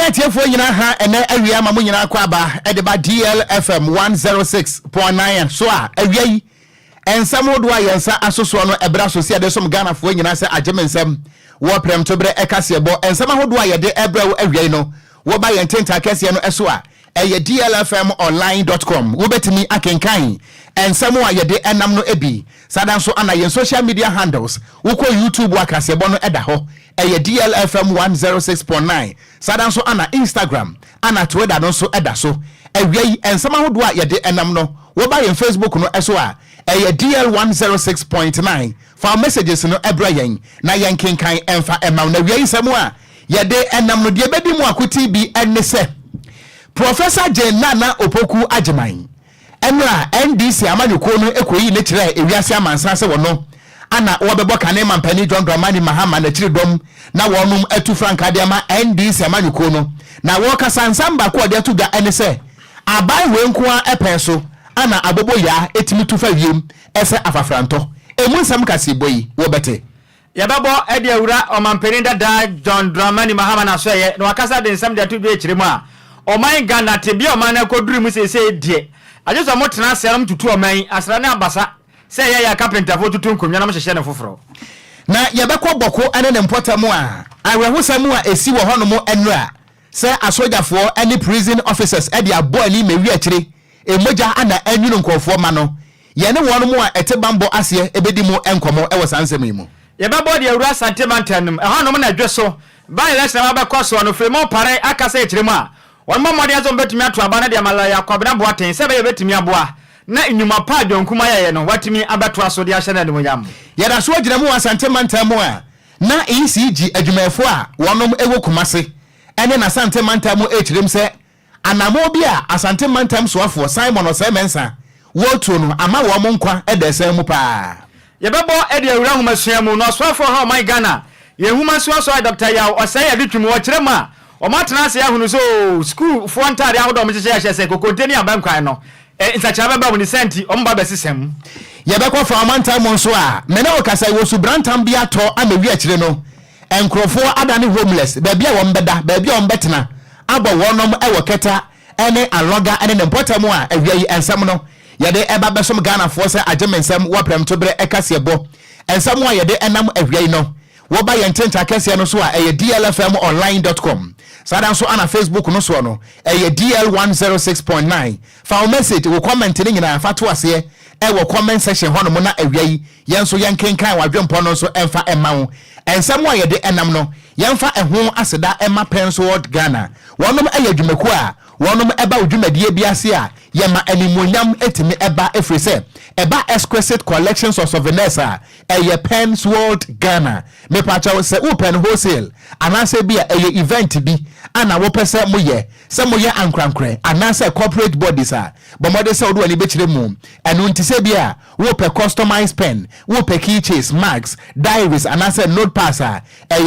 Mamatia for you ha and area Mamuina Kwaba at the DLFM 106.9 so away and some would why answer Asoswano Ebraso see there's some Ghana for you say Ajemensem Warprem to bre Ekasiabo and some would why de Ebra Eviano what by intent Akasiano Eswa DLFM online.com Akenkai and somewhere ye de enam no ebi sadan so ana ye social media handles uko YouTube Akasiabo no edaho DLFM 106.9 sadan so ana Instagram ana Twitter no so eda so ewie and somehow do ye de enam no wo ba ye Facebook no eso a DL 106.9 for messages no ebra yen na yen kenkan emfa emam na wie nsemo a ye de enam no de bedi mu akoti bi enne se Professor Nana Opoku Ajiman enra NDC amanyuko no ekoyi ne kire ewiase amansa se wono ana wobebo kane mampani John Dramani Mahama na chiridom na wonum atu franka de ma NDC amanyuko no na wo kasa nsamba ko de atu ga ene se abai we nko a epenso ana abobo ya etimi tu fa wiem ese afafranto emu nsam kase boyi wo bete yababo ede awura o mampani da John Dramani Mahama na so ye no akasa de nsam de atu bi echiremu a o man Ghana tebi o man akoduru mu sese die ajeso mo tena seram tutu o man asra na abasa se ya carpenter fo tutu nkonwa na mo hyehye ne foforo na yebekọ boko ane ne mpotamu a awehusamu a esi wo hono mo enra se asojafo any prison officers e dia bo ani mewi akire emoja ana anwunu nkofo ma no ye ne won mo a etebambo ase ebedi mu enkomo e wosansem yi mu yebebo de awura santemantanum e hono mo na dweso ba election abekọ so no fremo pare akasa ekire mu a won mo mode azo betumi ato aba na de amala yakobena bo aten se be betumi aboa na inyuma pa donkuma ye no watimi abeto aso de ahye na de moyam yeda so agina mu asante mantamu a na ECG adwumafo a wonom ewo kumase ene na asante mantamu echirem se anamo bi a asante mantam soafo Simon Osemensa wotu no ama wo mo nkwa edese mu pa yebebo ede awura homasua mu no soafo ha my Ghana ye homasua so Dr. Yaw osai adwum wo kirem a o matena se ahunu so school fo ntare ahodo mo kyekye ahye se kokonteni abankwan no insacha baba woni senti omba besesem yebekọ fa amantam nso a mena okasa wo su brantam bia to amawi akire no enkrofo adane homeless baabi a won beda baabi a won betena abo wonom ewo keta ene aloga ene ne mpotamu a awiai ensam no yede eba besom Ghana fo se agemensam waprem to bre ekasebo ensam a yede enam awiai no wo ba yententa kase no so a DLFM online.com sadan so ana Facebook no so no DL 106.9 fa message wo comment ni nyina fa to ase wo comment section hono mo na awiai yenso yenkenkan wadwempo no so emfa emawo ensam a yede enam no yemfa eho aseda ema Pensword Ghana wonom ayadwumako a wonom eba odwumadie biase a yema animonyam etimi eba efrese eba exquisite collections of souvenirs a Pensword Ghana me pacha se open wholesale anase bia event bi ana wo pese moye ankrankre anase corporate bodies a bomode se odo ani bekire mu enu ntise bia wo pe customized pen wo pe keychains mags diaries anase notepads a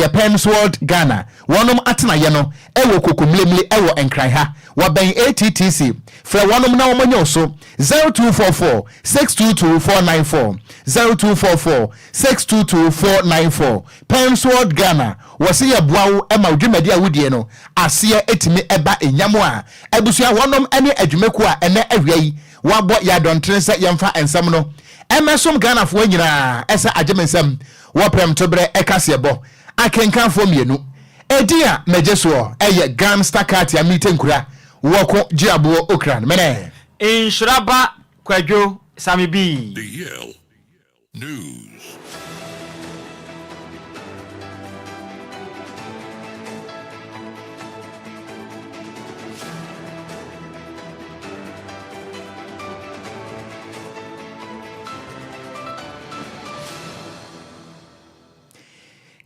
Pensword Ghana wonom atena ye no ewo kokomlemle ewo Enquires waben ATTC fra wonom na womanyo so 0244 622 494 0244 622 494 Pensword Ghana wasi ya buawo ema udwumadi a wudie no ase etimi eba enyamo a ebusua wonom ene adwumaku a ene awiai wabo ya dontrense yemfa ensam no emesom Ghana fo nyina esa agemensam woprem to bre ekasebo akenkan fo mienu edia mejeso Gangster Cat ya mitenkura Okogyeabour Ocran mene Nhyiraba Kwadwo Sammy B DL News.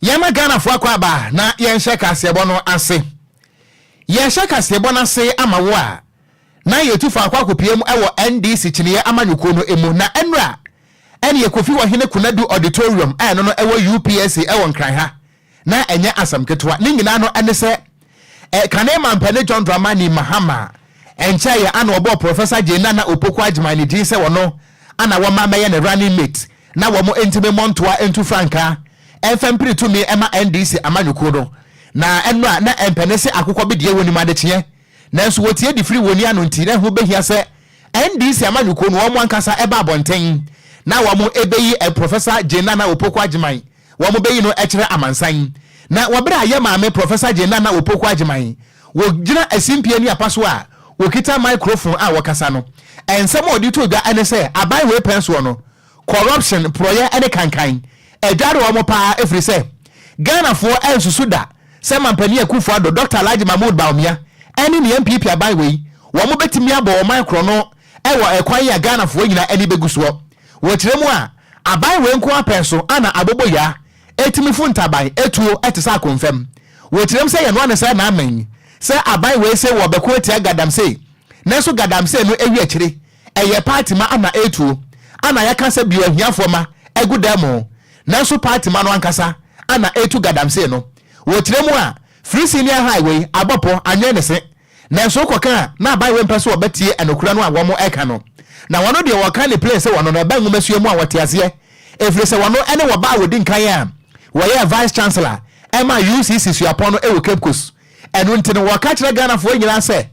Yama Ghana fo akwaba na yenhye kasebo no ase yenhye kasebo na ase amawo a na yetufa akwakopiem ewo NDC chiniye amanyuko no emu na enra ene yekofi wo hene kunadu auditorium eno no ewo UPSC ewo Enquires na enye asamketwa ni nyina no ene se kanema mpane John Dramani Mahama encha ye ana obo Professor Nana Opoku Ajiman din se wono ana wo ma meye ne running mate na wo mo entime montoa entu franka FM pre to me ema NDC amanyuko no na enwa na empenese akokɔ be de woni madekye nanso wotie di free woni ano nti na ho behia se NDC amanyuko no omo ankasa eba abonten na wo mo ebeyi Professor Jenana Opoko Agyemai wo mo beyi no ekire amansan na wobere aye maame Professor Jenana Opoko Agyemai wo gina asimpie ni apaso a wo kita microphone a wo kasa no ensem odi to da ene se abai we penso no corruption proye ene kankan edware wo mo pa efri se Ghana for ensusu da se mampani akufo ado Dr. Alhaji Mahmoud Baumia ene ni MPP abai we wo mo betimi abo wo micro no ewo ekwan ya Ghana for nyina ene beguso wo kiremu a abai we nko apenso ana aboboya etimi fu ntaban etuo etisa konfem wo kirem se ye no ne se na amen se abai we se wo beko etia gadamse nanso gadamse no ewi akire eye party ma ana etuo ana yaka se bio ahiafo ma egudamo nanso party ma no ankasa ana etu gadamse no wo kiremu a free senior highway abopo anye ne se nanso koka na abai we mpeso obetie enokura no awomo eka no na wono de wo kan ne place wono na ba ngumasuamu a wotiase efre se wono ene wo ba wodi nkan ya wo ye vice chancellor ema UCC suapono ewo Cape Coast enu ntene wo ka kire Ghana fo nyina se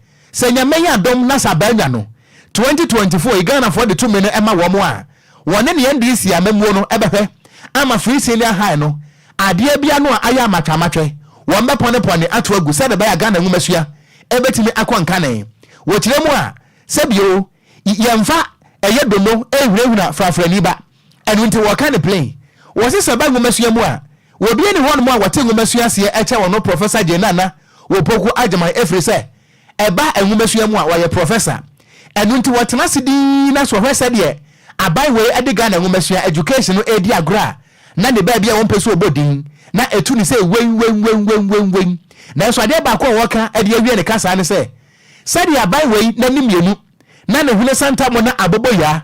nyamenya dom na sabanya no 2024 Ghana fo de to me no ema wo mo a wone ne NDC amamuo no ebehwe ama free senior high no ade bia no aya amatwamatwe wo mbepone ato agu se de ba ya Ghana ngumasua ebetimi akwanka ne wo kiremu a sebio yemfa eyedono ehurehuna frafrani ba enu nti wo ka ne plane wo se seba ngumasua mu a wo bia ni hono mu a wote ngumasua se eche wono Professor Jenana Opoko Agyemai efri se eba ngumasua mu a wo ye professor enu nti wotena sidi na so hwese de abai we ediga na ngumasua education no edi agora na ne ba bia won peso obodin na etu ni se wen na so ade ba ko woka ede awie ne kasa ne se sadi abai we na nimienu na ne hune santa mo na aboboya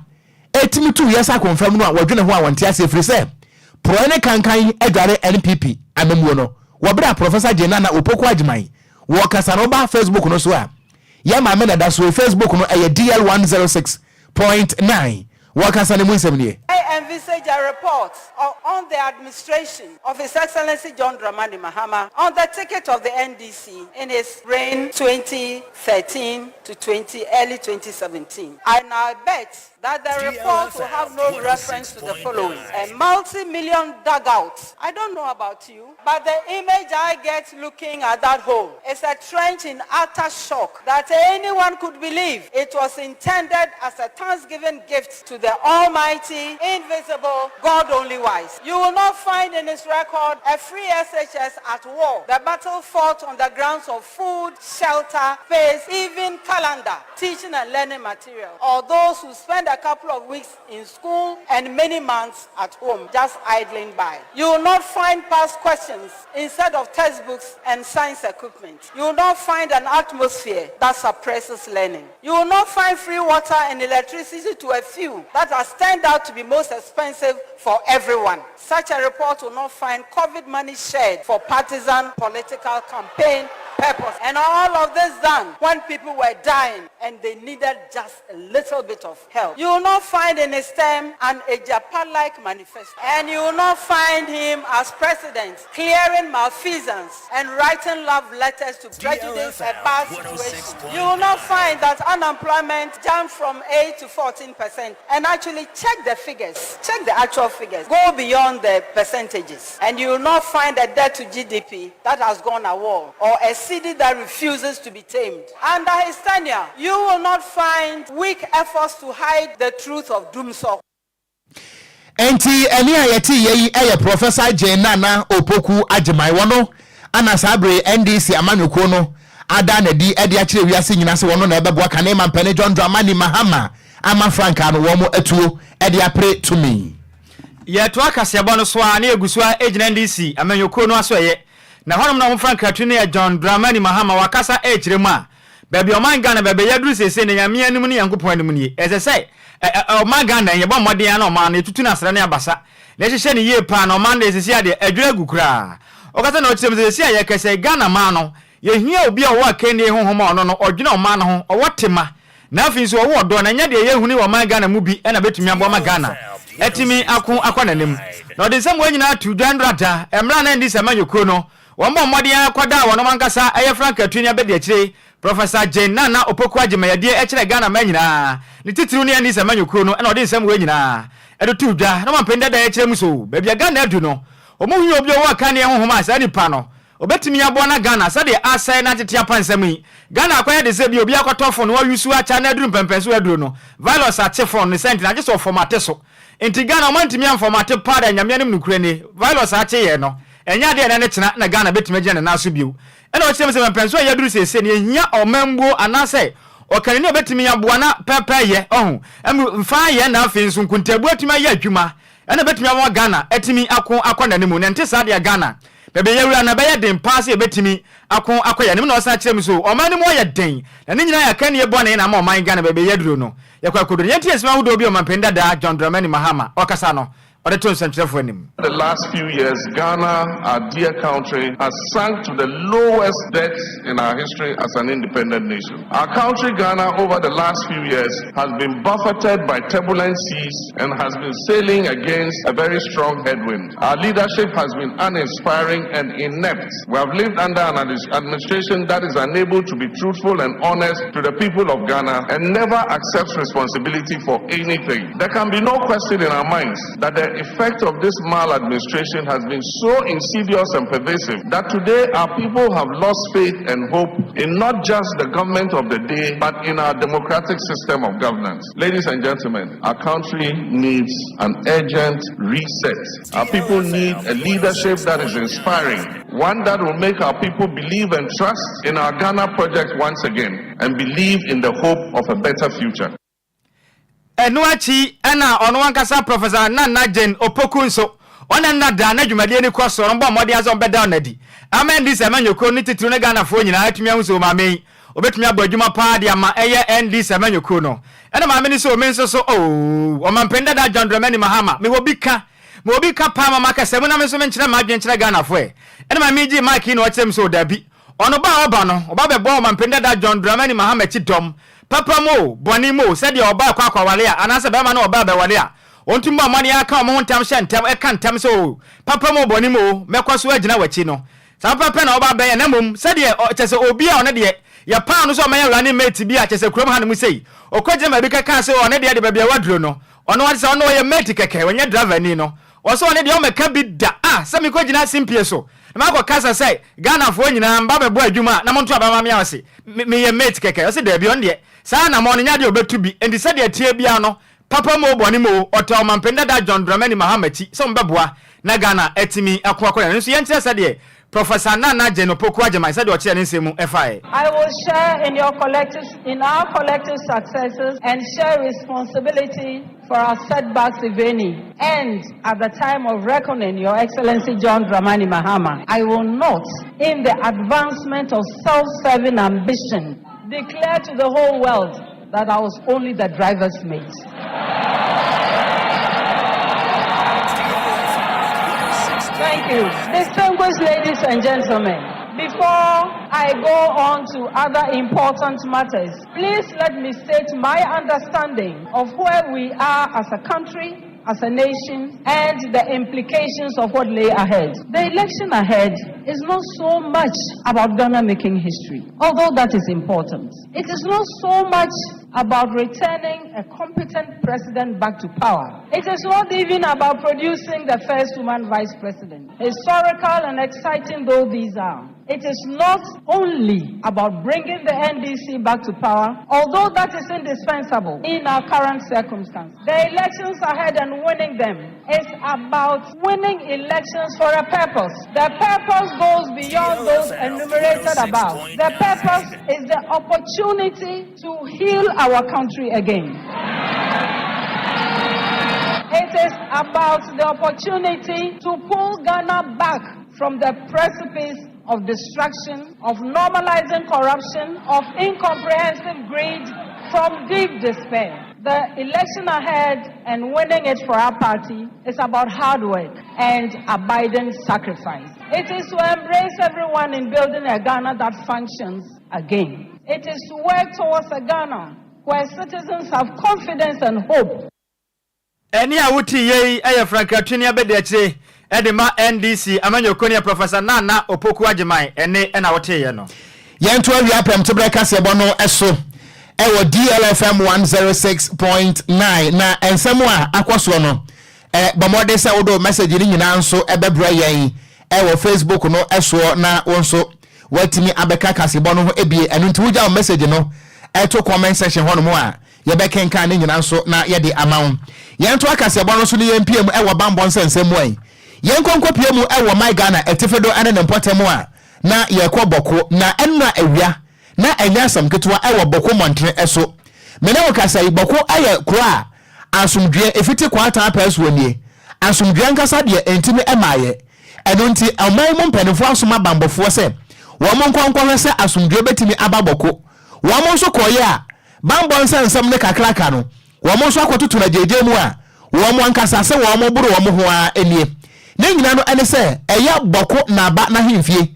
etimi tu yesa confirm no a wodwene ho a wonte ase free se pro ne kankan edware NPP amamuo no wobra Professor Jenana Opoko Agyemai wo kasa no ba Facebook no so a ya ma me na da so Facebook no eye DL106.9 wo kasa ne mu nsem ne I envisage a report on the administration of His Excellency John Dramani Mahama on the ticket of the NDC in his reign 2013 to early 2017. And I bet that the report will have no reference to the following: a multi-million dugout. I don't know about you, but the image I get looking at that hole is a trench in utter shock that anyone could believe it was intended as a Thanksgiving gift to the Almighty, invisible, God only wise. You will not find in his record a free SHS at war. The battle fought on the grounds of food, shelter, space, even calendar, teaching and learning material, or those who spend a couple of weeks in school and many months at home just idling by. You will not find past questions instead of textbooks and science equipment. You will not find an atmosphere that suppresses learning. You will not find free water and electricity to a few that has turned out to be most expensive for everyone. Such a report will not find COVID money shared for partisan political campaign purpose. And all of this done when people were dying and they needed just a little bit of help. You will not find in his term an Japan-like manifesto. And you will not find him as president clearing malfeasance and writing love letters to prejudice a bad situation. You will not find that unemployment jumped from 8 to 14%. And actually check the figures. Check the actual figures. Go beyond the percentages. And you will not find a debt to GDP that has gone a wall, or a city that refuses to be tamed. Under his tenure, you will not find weak efforts to hide the truth of doomsday. Enti eni ayeti yeyi eye Professor Jenana Opoko Agyemai wono ana sabre NDC amanyuko no ada na di ede akire wiase nyina se wono na ebeboa kane mampene John Dramani Mahama ama Franka no wo mo atuo ede apre to me ye to akase bono so a na egusua ejina NDC amanyuko no aso ye na honom na mo Franka tuni ya John Dramani Mahama wakasa ejire mu a baby oman Ghana baby yaduru sese ne nyame anim ne yankopon anim ne ese oman Ghana ye bo modern na oman etutu na asra ne abasa na hyehyɛ ne yie pa na oman de sese ade adwira gukura okata na okyem sese aye kese Ghana ma no ye hia obi a wo akani honhom a ono no odwena oman no ho owotema na afin so wo do na nya de ye huni oman Ghana mu bi na betumi abo ma Ghana etimi akwa nanem na ode nsem wanyina tu dwandrata emra na ndi sema yokro no Wamba Modia Kwada, one Mankasa, Aya Frank, Tunia Bediachi, Professor Jane Nana, Opokwaji, my dear Echele Ghana Menina, Lititunia is a manukuno, and Odin some Wenina, Edutuja, no one penda de Echemuso, baby a Ghana do no. Omu you obio wa kani homas any pano. Obetimi abona Ghana, said the asa na titia pansemi. Ghana acquired the Zebi Obia Cotofon, or you swear China dream pempensu edruno. Violence at Chefon, the sent just of formateso. Inti Ghana Montimian formated part and Yamianum Nukrene, Violence at Cheno, and Yadi and Etna, Ghana bit Mejan and Nasubu. And what Sims and Penso Yadru say, ya or Membo and I say, or can you bet me a buana pepe ye, oh, and fire nothing soon could tell what my yajuma, and I bet me a Ghana, etimi akon the moon, and Tessadia Ghana. Baby, you are na baya den pass a bit me. Akon akoya, no such so, or many more yet ding. And then I can ye born in a more mind Ghana, baby, Yadruno. Yakwa could yet yes, my would be on my penda da John Dramani Mahama, or Casano. The last few years, Ghana, our dear country, has sunk to the lowest debts in our history as an independent nation. Our country, Ghana, over the last few years, has been buffeted by turbulent seas and has been sailing against a very strong headwind. Our leadership has been uninspiring and inept. We have lived under an administration that is unable to be truthful and honest to the people of Ghana and never accepts responsibility for anything. There can be no question in our minds that the effect of this maladministration has been so insidious and pervasive that today our people have lost faith and hope in not just the government of the day but in our democratic system of governance. Ladies and gentlemen, our country needs an urgent reset. Our people need a leadership that is inspiring, one that will make our people believe and trust in our Ghana project once again and believe in the hope of a better future. Enuachi ena ono wankasa Professor Nana Jane Opokunso ona nada na dwumade ni kwaso no mmodi azon beda onadi amen this emanyoko ni titru ne Ghana fo nyina atumi ahunso maame obetumi abadwuma pa de ama eye ND semanyoko no ena maame ni so menso so o mampenda da John Dramani Mahama me obi ka pa mama ka semu na menso menkyere ma adwenkyere Ghana fo ena maame ji mike ni o kyem so dabi ono ba oba no oba bebo mampenda da John Dramani Mahama chidom papa mo boni mo said your ba kwa wale a anase be ma na oba be wale a ontumba mani aka mo ntam hye ntam e kan ntam so papa mo boni mo mekwaso agina wachi no sa papa na oba be na mum said ye chese obi a one de ya pa no so ma ya rani mate bi a chese krom ha no mu sei okogye ma bi kaka se one de be wadro no ono wade se ono ye mate keke onye driver ni no oso one de o meka bi da se me kogina simpie so na ko kasa say Ghana fo nyina mba be bo adwuma na monto aba ma me awase me ye mate keke o se da bi on de sa na mo nya de obetu bi endi se de tie bia no papa mo boni mo oto mampenda da John Dramani Mahama chi so mbeboa na Ghana etimi akwa nso ye ntia se de Professor Nana Jane Opokuagyema said what you nsemu FI. I will share in our collective successes and share responsibility for our setbacks if any. And at the time of reckoning, Your Excellency John Dramani Mahama, I will not, in the advancement of self-serving ambition, declare to the whole world that I was only the driver's mate. Thank you. Distinguished ladies and gentlemen, before I go on to other important matters, please let me state my understanding of where we are as a country, as a nation, and the implications of what lay ahead. The election ahead is not so much about Ghana making history, although that is important. It is not so much about returning a competent president back to power. It is not even about producing the first woman vice president. Historical and exciting though these are, it is not only about bringing the NDC back to power, although that is indispensable in our current circumstances. The elections ahead and winning them is about winning elections for a purpose. The purpose goes beyond those enumerated above. The purpose is the opportunity to heal our country again. It is about the opportunity to pull Ghana back from the precipice of destruction, of normalizing corruption, of incomprehensive greed, from deep despair. The election ahead and winning it for our party is about hard work and abiding sacrifice. It is to embrace everyone in building a Ghana that functions again. It is to work towards a Ghana where citizens have confidence and hope. Eni a wuti ye eye frankatwini abede akyire edema NDC amanyo konia Professor Nana Opoku Agyeman ene na wote ye no. Yento awia pem tebra kase bono eso ewo DLFM 106.9 na ensemu a akoso no bomode se wodo message ni nyina nso ebebra yen ewo Facebook no eso na wonso watimi abeka kase bono ho ebie enu nti wuja message no eto comment section hono mo a ye bekenka ni nyina nso na ye de amawo yento akase bono so ni yempiem ewo bambon sensemu ai yenkonkopiem ewo my Ghana etifedo ane ne mpotemu a na yekọ boko na enna awia na anyasam ketwa ewo boko montre eso mena wokasa boko aye kura asumdwe efiti kwata apeso nie asumdwe nkasa de entimi emaye eno nti amai mo mpanifo asoma bambofo se wo mo nkonkwo se asumdwe betimi aba boko wo mo nso koye a bambon nsam ne kakraka no wo mo nso akototo na jeje mu a wo mo nkasa se wo mo buru wo mo ho a enie ne nyina no ene se eya boko na ba na himfie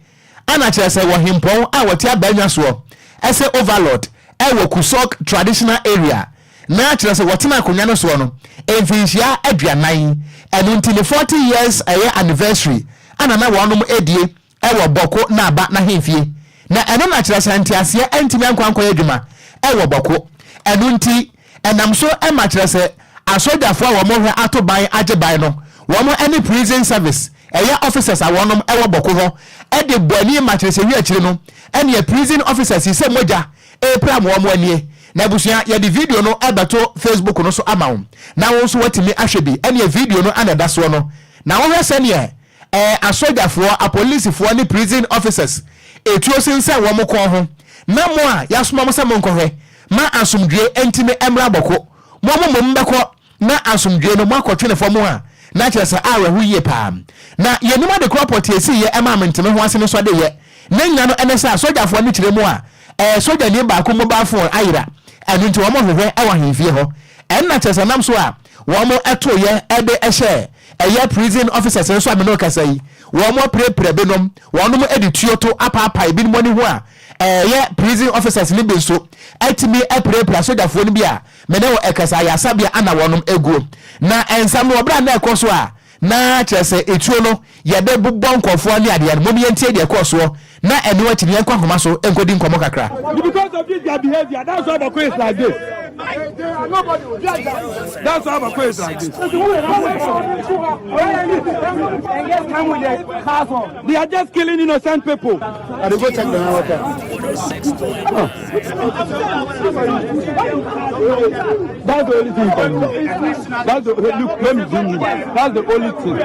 ana chere se wo himpon a wotia banya so ese overlord ewo kusok traditional area na chere se wotina akonya no so no emfinhia aduanan eno ntini 40 years anniversary ana na wonom edie ewo boko na ba na himfie na eno na chere se ntiase entimi ankwankwa adwuma ewo boko eno nti enam so ema chere se asodafo a wo mo hwe atoban ageban no wo mo any prison service officers a wonom ewo boko ho de boni matrese wi akire no ene prison officers se moja pram wo mo anie na busia ye di video no ebato Facebook no so amawo na won so watimi ahwebi ene video no anada so no na wo hwese ne asojafo a policefo ne prison officers etuo sense wo mo ko ho na mo a yasoma mo se mo nkohwe ma asumdwe entime emra boko mo mbeko na asumdwe no mo akotwe ne fo mo a na chesa awe hu ye pam na yenuma de crop esi ye emamente ho ase no so de ye na nyina no enesa sojafo ni kire mu a soja ni ba ko mobile phone ayira anu nti wo mo hwehwe ewa hemfie ho enna chesa nam so a wo mo eto ye ede ehye eye prison officers so ameno kasai wo mo prepare benom wo no mo edituo to apapa bi mo ni ho a ye prison officers ni be so etimi prepare sojafo ni bia mene wo ekasa ya sabia ana wonom eguo na ensam no bra na ekoso a na chese etuo no ye de bubon kofo ni ade mo mi entie de ekoso na enu akiri en kwahoma so enkodi nkomo kakra because of this their behavior that's why the quiz like this that's why the quiz like this they are just killing innocent people and they go check the water that's the only thing for me that's the look let me zoom in that's the only thing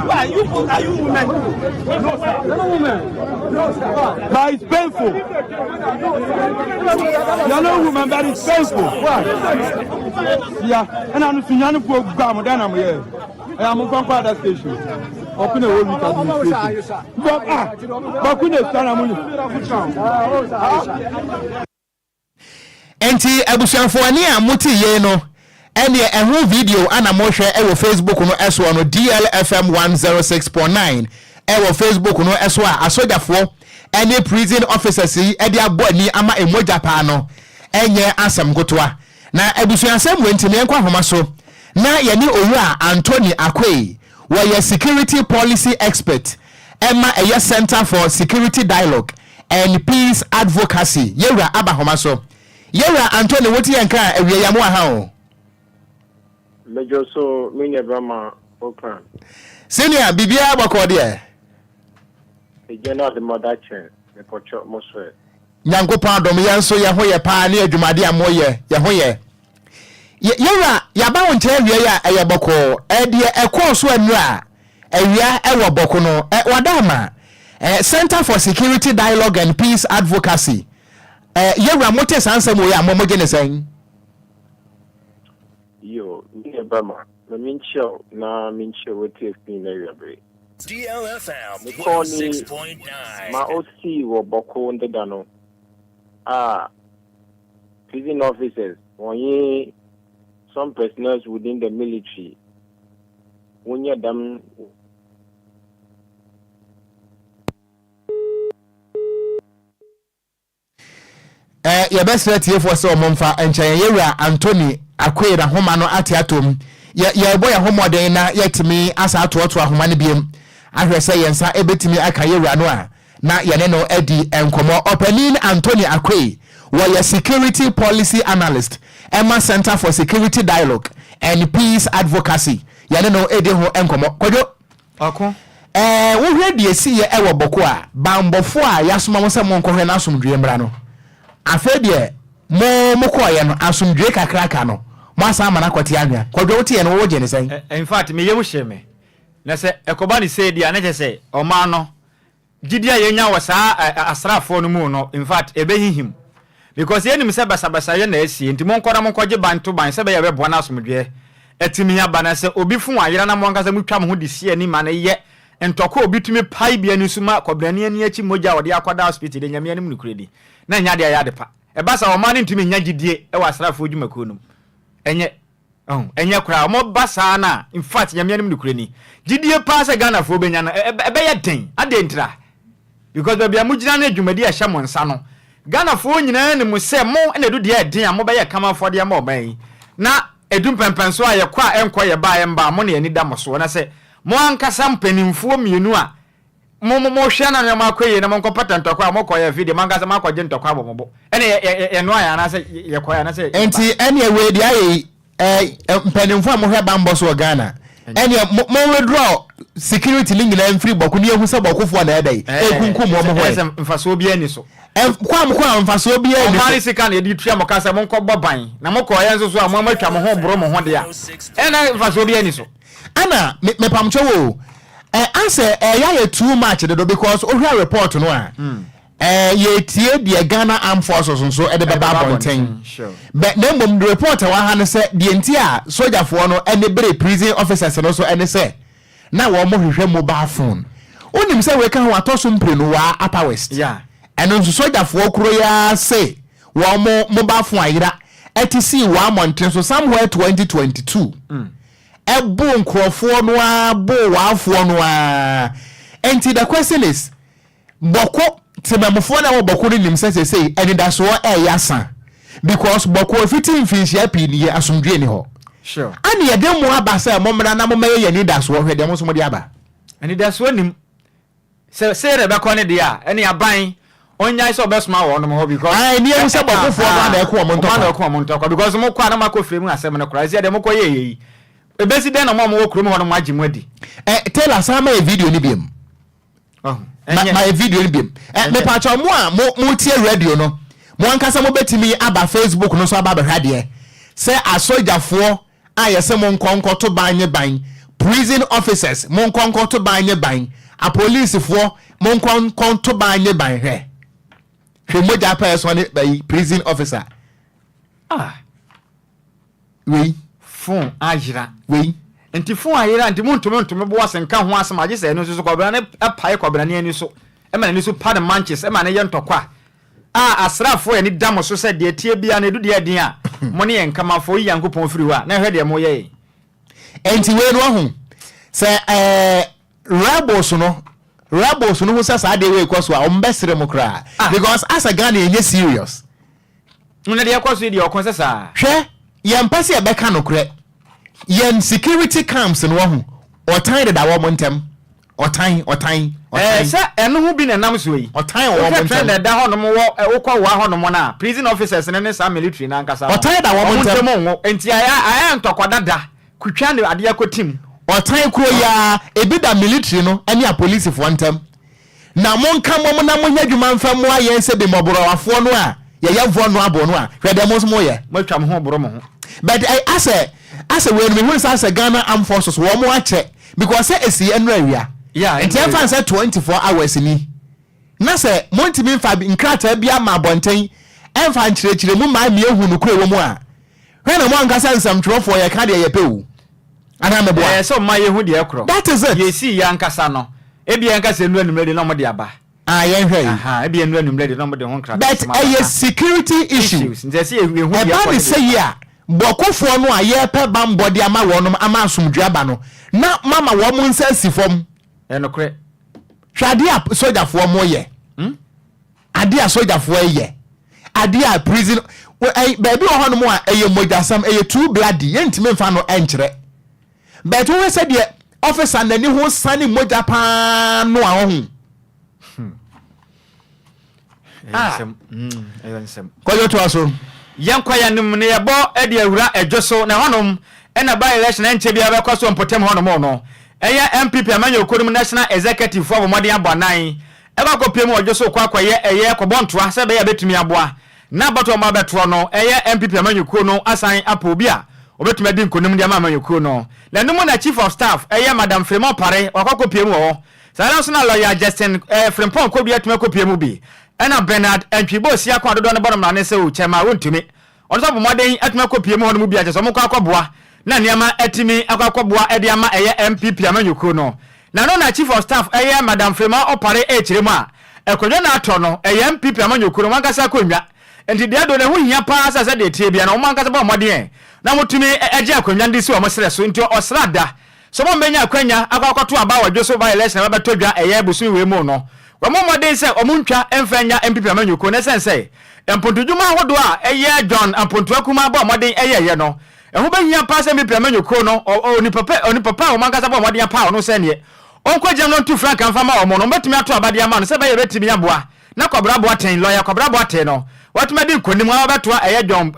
why you are you women? No woman. But it's painful. You're no woman, but it's painful. Why? Yeah, and I'm Sunyani program, then I'm here. I am from Father Station. Open a whole week administration. But couldn't stand enti abusuanfo ani a muti ye no ene ehun video ana mo hwe e wo Facebook no eso no DLFM 106.9 e wo Facebook no eso a asojafo ene prison officers e de aboni ama emoja pa no enye asem gotoa na abusuansem wentimi enkwa homa so na ye ni owura Anthony Akwei wo ye security policy expert emma eye Center for Security Dialogue and Peace Advocacy yewura aba homa so yewura Anthony woti yanka awie yamu aha o Mejo so Nhyiraba Ocran senior bibia bako de general the mother chain the pocho moswe nyankopon adom yanso ye hoye pa na adwumade amoye ye hoye yewura yaba wonche awie ya eye bako de ekoso anu a awia ewo bako no wadama Center for Security Dialogue and Peace Advocacy yewura mote sansam wo ya momoge ne sen yo Nhyiraba na minche weti fin na yabre DLFM 106.9 ma osi wo boko ndeda no prison officers onye some personnel within the military wonye them your best friend here for so monfa enchen yewra Anthony Akwe na homa no ate atom ye boy homo den na yetimi asa atoto ahoma ne biem ahwe se yensa ebetimi aka yewra no a na yene no edi enkomo Openin Anthony Akwe was a security policy analyst Emma Center for Security Dialogue and Peace Advocacy yene no edi ho enkomo Kwadwo ako wo hwe de esi ye ewo boko a bambofo a yasoma mo se mo nkohwe na asomdwe mbra no afedie mo koye no asomdwe kakraka no mo asa mana kwati anwa Kwadwo tie no wo je ne sen in fact me yemu hye na se ekoba ni se dia na je se o ma no gidia yenya wo saa asrafo no mu no in fact ebehihim because yenim se basabasa ye na esi enti mo nkora mo nkwaje banto ban se be ye bebo na asomdwe etimi ya bana se obi fun ayira na mo nkasa mutwa mo ho de sie ni ma na ye entoko obi tumi pai bia ni suma kobrani ani achi moja wode akwada hospital de nyame anim nukuredi na nya de ya de pa e basa o ma ne ntumi nya gidie e wa asrafo dwumako no enye kura mo basa na in fact nyame anim nukureni gidie pa se Ghana fo benya na ebe ye den adentra because baby amugina na dwumadi a hya mo nsa no Ghana fo nyina ne mu se mo na du de den a mo be ye kama fo de mo ban na edum pempenso a ye kwa enko ye ba ye mba mo na ani da mo so na se mo ankasa mpanimfo mienu a mo hwe na nyama akoye na mo nkopata ntokwa mo koye video mangasa makwaje ntokwa bomobo ene ye no aya na se ye koya na se enti ene we dia ye mpanimfo mo hwe bambo so Ghana ene mo withdraw security link na free boku ni ehu se bokufo na edai ekunkum mo ho mfaso obi ani so kwa mfaso obi ani so mari sika na edi tua mo kasa mo nkobọ ban na mo koye nso so a mo matwa mo ho bro mo ho de a ene mfaso obi ani so ana me pamcho wo answer ya too much the because ohia report no a ye tie the Ghana Armed Forces so e de baba bonten but then the report wa ha ne say the entia soldier for no ene bere prison officers no so ene say na wo mo hwehwe mobile phone onim say we kan ho atoso mpre no wa Upper West yeah eno so soldier for kuro ya say wo mo mobile phone ayira etc wa monten so somewhere 2022 ebo nkrofo no a bo wafo no a enti the question is boko temamfo na wo boko ni nim say eni da so yasa because boko fitin finhia pi ni asomdwe ni ho sure ani ye dem mo abasa mo mra na mo maye ye ni da so hwe dem so mo di aba eni da so nim se rebeko ne dia eni aban onya so besma wo no mo because ai ni em se boko fo na ko mo ntoko because mo kwa na makofre mu asem no kra se dem ko ye ebesi den na mo wo krom ho no maji mu adi tell us how my video ni biem my video ni biem me pa cha mo a mo tie radio no mo ankasa mo betimi aba Facebook no so aba be hwade say asojafo ayese mo nkonko to banye ban prison officers mo nkonko to banye ban a police fo mo nkonko to banye ban hwe moja person by prison officer we phone ajira we enti phone ayira enti montomo bo wasenka ho asem age se no so kwabra ne apae kwabra ne ani so e ma ne so pad manches e ma ne ye ntokwa asrafo ye ni damo so se de tie bia na edu de den a mo ne yenkamafo yi yankopon firi wa na hwe de mo ye enti we no ho se rebels no ho se sa de we kwaso a ombesere mo kra because as a Ghana enye serious una de kwaso de okon se sa hwe yempase e beka no kra yen security camps no ho otan de da wo montem otan sa eno ho bi na nam so yi otan wo montem de da ho no mo wo kwa wa ho no mo na prison officers ne sa military na nkasa otan da wo montem enti aya ntokwa dada kutwa ne ade akotim otan kuro ya ebi da military no ene a police fo ntem na mo nka mo na mo nya dwuma mfa mo ayen se be moboro wafo no a ye yavo no abo no a hwede mo so mo ye matwa mo ho boro mo ho but I say when we win say Ghana Armed Forces wo mo ache because say esi enu awia yeah enti fan say 24 hours ni na say montimi mfa nkrata bia ma bonten emfa nchirechire mu ma mi ehu no kuro wo mu a hwe na mo ankasa nsamtwerofo ye ka de ye pewu ana me boa so ma ye hu de ekro that is it ye si ya ankasa no ebi ankasa enu anumre no mo de aba ye hwe ebi enu anumre no mo de ho nkrata but a security issues nje si ehu de akọ say ya bokofo no aye pe bambode ama wonom ama asomdwaba no na mama wo mu nsa sifom enokre hwade a soldier fo mo ye ade a soldier fo ye adia prison baby o no mo a eye mojasam eye too bloody yentime mfa no enkyere but we said the officer nani ho sane moja pa no a ho Kwadwo to aso Yankwaya nim ne yebo e de awura edwoso na honom na by election enche bia be kwaso mpotem honom no eye MPP amanya okorum national executive for bomode abonan e ba kopiem odwoso kwakoye eye kobontoa se be ya betumi aboa na bato ma beto no eye MPP amanya okuo no asan apo obi a obetumi adi nkonim de amanya okuo no na numu na chief of staff eye madam Fremont Pare wakopiem wo sala so na lawyer Justin Frempong ko bia tumi kopiem bi ena Bernard Entwibo sia kwa dodo ne bono na ne se o chema wontumi onso bomode atumi kopiem ho no mu bia je so mo kwakoboa na niama etimi akwakoboa ede ama eye MPP amanya okuo no na no na chief of staff eye madam Fremont Opare echiremu a ekodwe na ato no eye MPP amanya okuo no wankasa konwa enti de do ne ho hia pa asa de tie bia na o mankasa ba modde na mutumi eje akonwa ndi si o mosere so enti osrada so mo menya akwanya akwakoto aba wadwoso ba election ba betodwa eye busu we mu no wa mo modde se o muntwa emfanya MPP amanya okuo ne sense empontudwuma hodo a eye John ampontu akuma ba modde eye ye no eho ba hia pa se MPP amanya okuo no oni papa o mankasa ba modde pa no se ne onkwaje no ntu frank amfama o mo no betumi ato abade ama no se ba ye betimi aboa na kwabra bo aten lawyer kwabra bo aten no watuma di nkonim a betoa eye John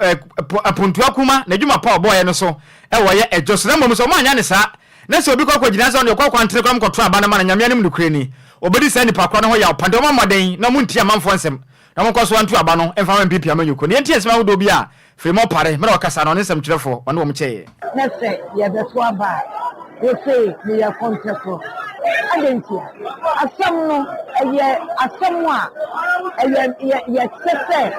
apontu akuma na dwuma pa oboye no so wo ye ejosre mom so mo anya ne sa na se obi kwakwa gina sa no kwakwa ntere kwam kwoto aba na ma na nyame anim nukreni obedi sa nipa kwa no ho ya opande mo maden na mu ntia manfo nsem na mo kwaso antu aba no emfa MPP amanyuko ne ntia sema wodo bi a Fremont Pare me wakasa no ne nsem kyerefo ono wo mcheye na se ye beto aba we say me ya contact agentia asam no eye asamwa ye sese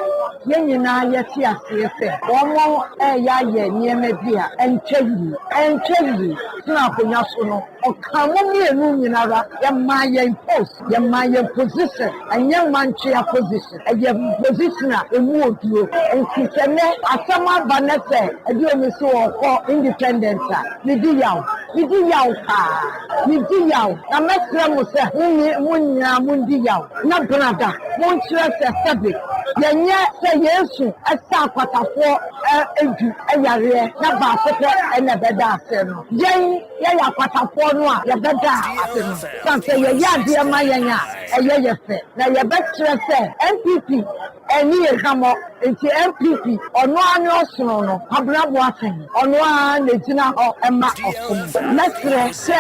ye nyina ye ti asese omo ya ye nieme bia encheyi na akonya so no okamo mienu nyina ra ye ma ye position anya manche ya position eye position a emu oduo enkitene asama banese edi omiso okọ independent a nidi yaw na mesra mo se munya mundi yaw na brada mon kire se sebe yenye se Yesu asa kwatafo edu ayare na ba sepe ene beda ase no yen ya kwatafo no a ye beda ase no sanse ye yade ma yenya ye fe na ye betre se MPP eni ye kamo enti MPP ono anyo sono no abrabo asen ono a na gina ho ema osom mesre se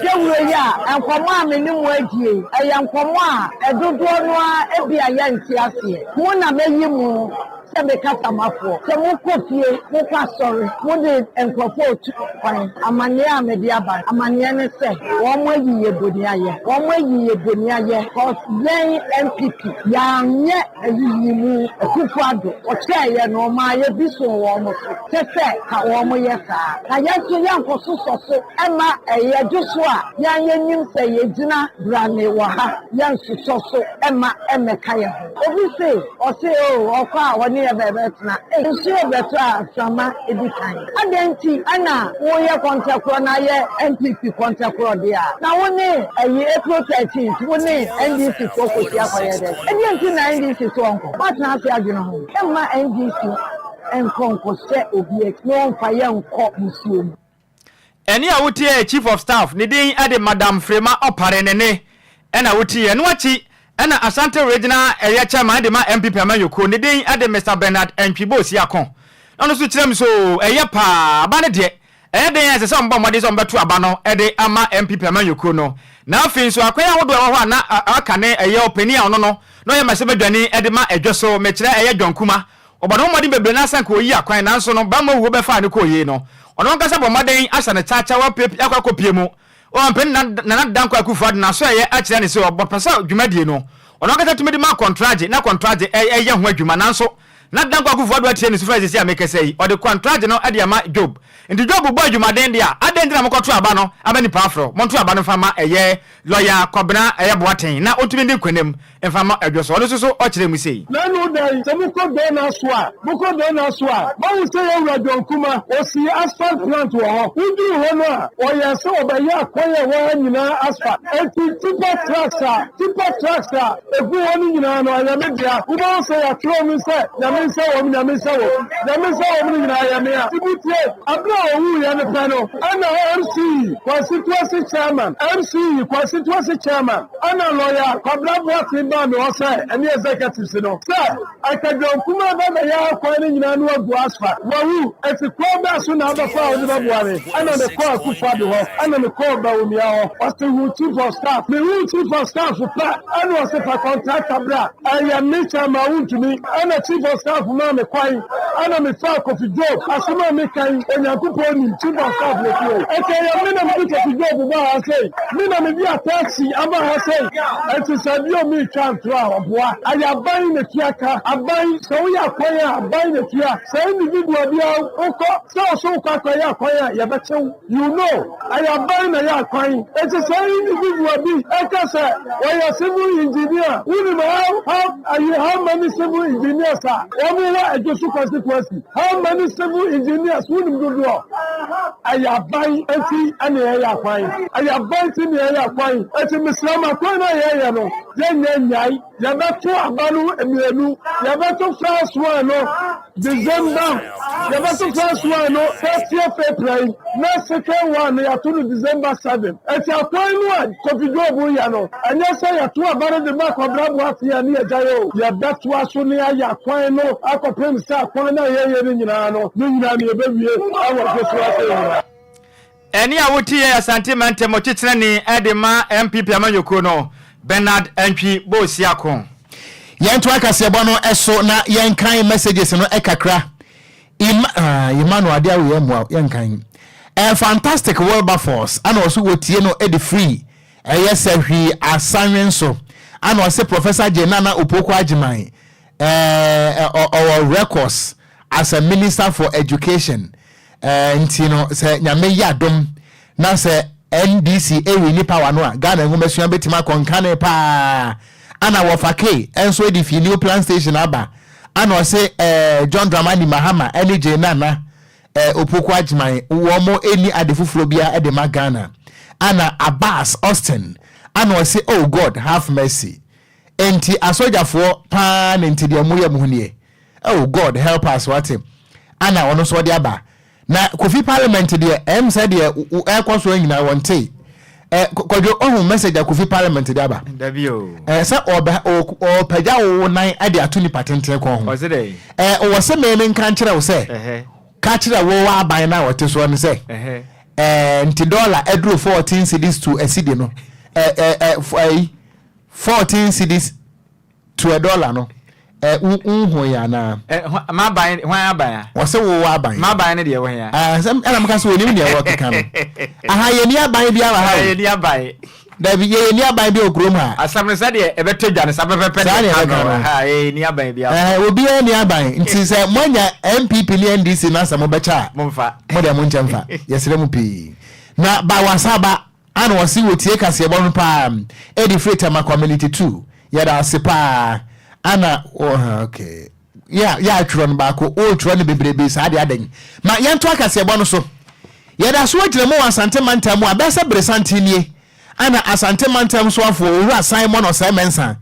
dewure ya enkomo amenimu adie eyankomo a edodo no a ebia ya nti ase mo na meyi mu se be katamafo se mo kopie mo kwa sorry mo de enkrofo otu kwan amane a medi aba amane ne se wo mo ayiye boni aye cause then MPP ya nye ayiyi mu Akufo-Addo o cheye no ma ye biso wo mo se ka wo mo ye sa na ye so yankoso so ema eye joso a ya nyim se ye gina brane wa ha yan so ema emeka ye ho obi se o se o kwa woni ye bebetna nso beto a sama edikan adenti ana wo ye kontakro na ye MPP kontakro dia na woni eye April 13th woni NDC focus ya kwa ye de enti na NDC so onko but na se adwene ho emma NDC enkonko se obi ekno mfa ye nko musuom eni a wotie chief of staff ne din ade madam Fremont Opare ne ena wotie no achi ena Asante regional area chairman de ma MPP amanyoko ne din ade Mr Bernard Entwibo siakon no so kirem so eye pa aba ne de den ese so mba mode so mbeto aba no ede ama MPP amanyoko no na afin so akwaya hodo e ho na aka ne eye opani a no ye masebadwani ede ma edwoso mekire eye dwankuma obano mode bebre na asan ko yi akwan na so no ba ma wo be fa ne ko yi no ono nkasa bomaden asa ne chacha wa pepi akwa mu o ampen na dan kwa Akufo-Addo na so eye akire ne se obopesa dwumadie no ono nkasa tumedi ma contract eye ho adwuma na so na dan kwa Akufo-Addo atie ne so fa se amekese yi o de contract no ade ama job Nti job boy dwumaden dia aden na mokoto aba no abani paafro monto aba no fama eye lawyer Kobena eye boaten na otumi ndi kwanem mfama adwoso ono so o kire mu sei na no dai se muko do na so a ba wo se yewura donkuma o si asphalt plant wo ho udu ho no a o ye se obaye akoye wo nyina asphalt enti tipa tracks egu wo ni nyina no ya media wo ba se ya tro mi se na mi se wo nyina ya me a tibutie abra owu ya ne pano ana MC constituency chairman ana lawyer Kobena boaten ba me o se any executives no sir akadonkuma ba ya akoye nyina no agu asphalt wo eti ko ba so na ba fa o ni ba boare ana me ko akufa de ho ana me ko ba omi ho o se hu chief of staff pa ana o se pa contractor bra aya me chama untumi ana chief of staff ma me kwai ana me fa Kofi Job asoma me kan onyakupo ni chief of staff le fi eke ya me na me Kofi Job ba ha sei me na me bi atasi aba ha sei eti sadio mi chanto a oboa aya ban ne kiaka aban so ya kwaya aban ne kia say individual bia oko so kwaya ya bechew you know aya ban na ya kwan eti say individual bi eka say we civil engineer we know how many civil engineers are omuwa ejosu constituency how many civil engineers we know aya ban eti ana ya kwan aya ban ti ne ya kwan eti mislama kwan na ya no nyanyai ya beto abanu emienu ya beto first one no December ya beto first one no first year April na second one ya to December 7 eti akwan no Kofi Job ya no anya say ya to abanu de ma Kobena boaten ya ni ejayo ya beto aso ne ya kwan no akopem sa kwan na ye ni nyina no nyina ne ebewie awo keso ase eni awoti ya Asante Mante mo chichire ni edema MPP amanyoko no Bernard Entwi Bosiakon yento akasebo no eso na yenkan messages no ekakra Emmanuel adia we yemwa yenkan fantastic Wilberforce ana oso wotie no edi free yes hwi asanwen so ana ose Professor Jenana Opoko Ajiman our records as a minister for education ntino se nyame yadom na se NDC ewi ni power no a Ghana ngomesua betima konkane pa ana wofake enso edi fi new plan station aba ana o se John Dramani Mahama NJ nana Opoko Ajiman wo mo eni adefufuro bia ede ma Ghana ana Abbas Austin ana o se oh God have mercy enti asojafo pa nenti de mo ye muhnie oh God help us what ana ono so de aba na Kofi Parliament de said de ekwaso nyina wonte Kwadwo ohun message Kofi Parliament de aba Davio say o paja wo nan ade atuni patente ko ho was it o se me nkan kire wo se ka kire wo wa aban na wote so ne se nti dollar edro 14 cedis to a cedi no 14 cedis to a dollar no unho ya na ma ban hwan aban wose wo wa aban ma ban ne de wo ya sam ana maka so oni ne wo keka no aha ye ni aban bia wa ha ye ni aban da bi ye ni aban bi okrom ha asam ne se de e beto dwane sa pepepe ha ye ni aban bia obi ye ni aban nti se monya MPP ni NDC na asam becha momfa mo de mo nchemfa yesere mu pi na ba wasaba ana wose wotie kase ebo no pa edi free ma community 2 ya da sepa ana okay ya atwron ba ko o twron bebrebe sa ade adan ma yento akase ebo no so ya da so agire mo Asante Mantam mu abese bresante nie ana Asante Mantam so afo owura Simon Osemensa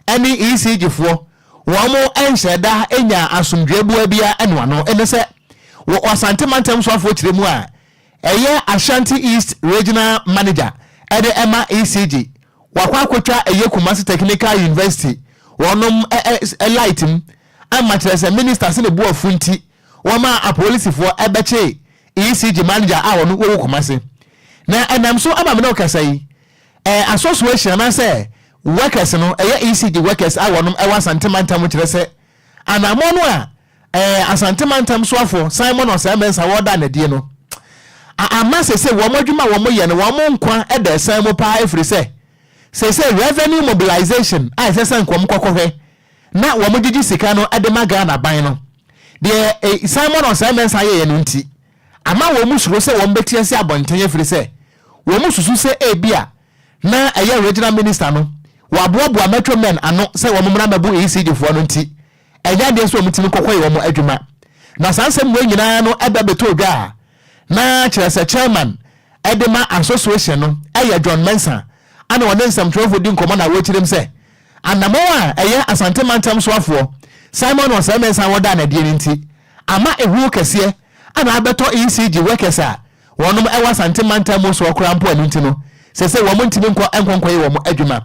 ani ECG fo wo mo enhyeda enya asomdwebu abia eno ano ene se wo Asante Mantam so afo kire mu a eye Ashanti East Regional Manager ede Emma ECG wakwa kwotwa eye Kumasi Technical University wonom lightim amatrese minister se ne bo afunti woma a police for ebeche ECG manager a wono wo Kumasi na enam so amame no kasai association na say workers no ECG workers a wonom Asante Mantam kire se anamo no a Asante Mantam so afo Simon Osemensa woda na die no amase se wo modwuma wo mo ye no wo mo nkwa eda san mo pa efri se revenue mobilization I say san kwom kokohwe na wo mo gigi sika no ede ma Ghana ban no de Simon Osemensa ye no nti ama wo musuro se wo betie se abonten afiri se wo mususu se ebia na eye regional minister no wo aboabo metro men ano se wo mmra mabu ECD fo no nti enya de so omutimi kokoye wo adwuma na sansem we nyina no eba beto dwa na kire se chairman edema association no eye John Mensa ana won nsam trofo di nkomo na wo kirem se anamo a eye asante mantam so afo Simon was Mensa woda na die nti ama ehu kese ana abeto ECG workers a wonum ewa asante mantam so okra mpo anu nti no se wo ntimi enkonkoye wo adwuma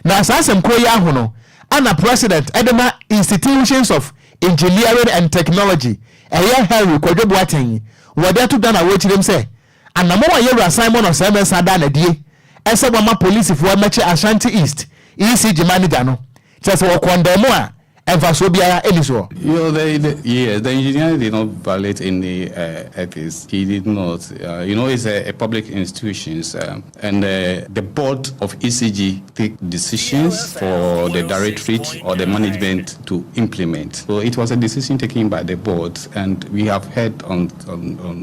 na asasem kro ya ho no ana president edema institutions of engineering and technology eye Henry Kwadwo Ocran wode to dana wo kirem se anamo wa yewra Simon of Mensa da na die ese bo ma police fo machi Ashanti East ECG manager no just wo condemn a the engineer did not violate any ethics. He did not. It's a public institutions, and the board of ECG take decisions for the directorate or the management to implement. So it was a decision taken by the board, and we have heard on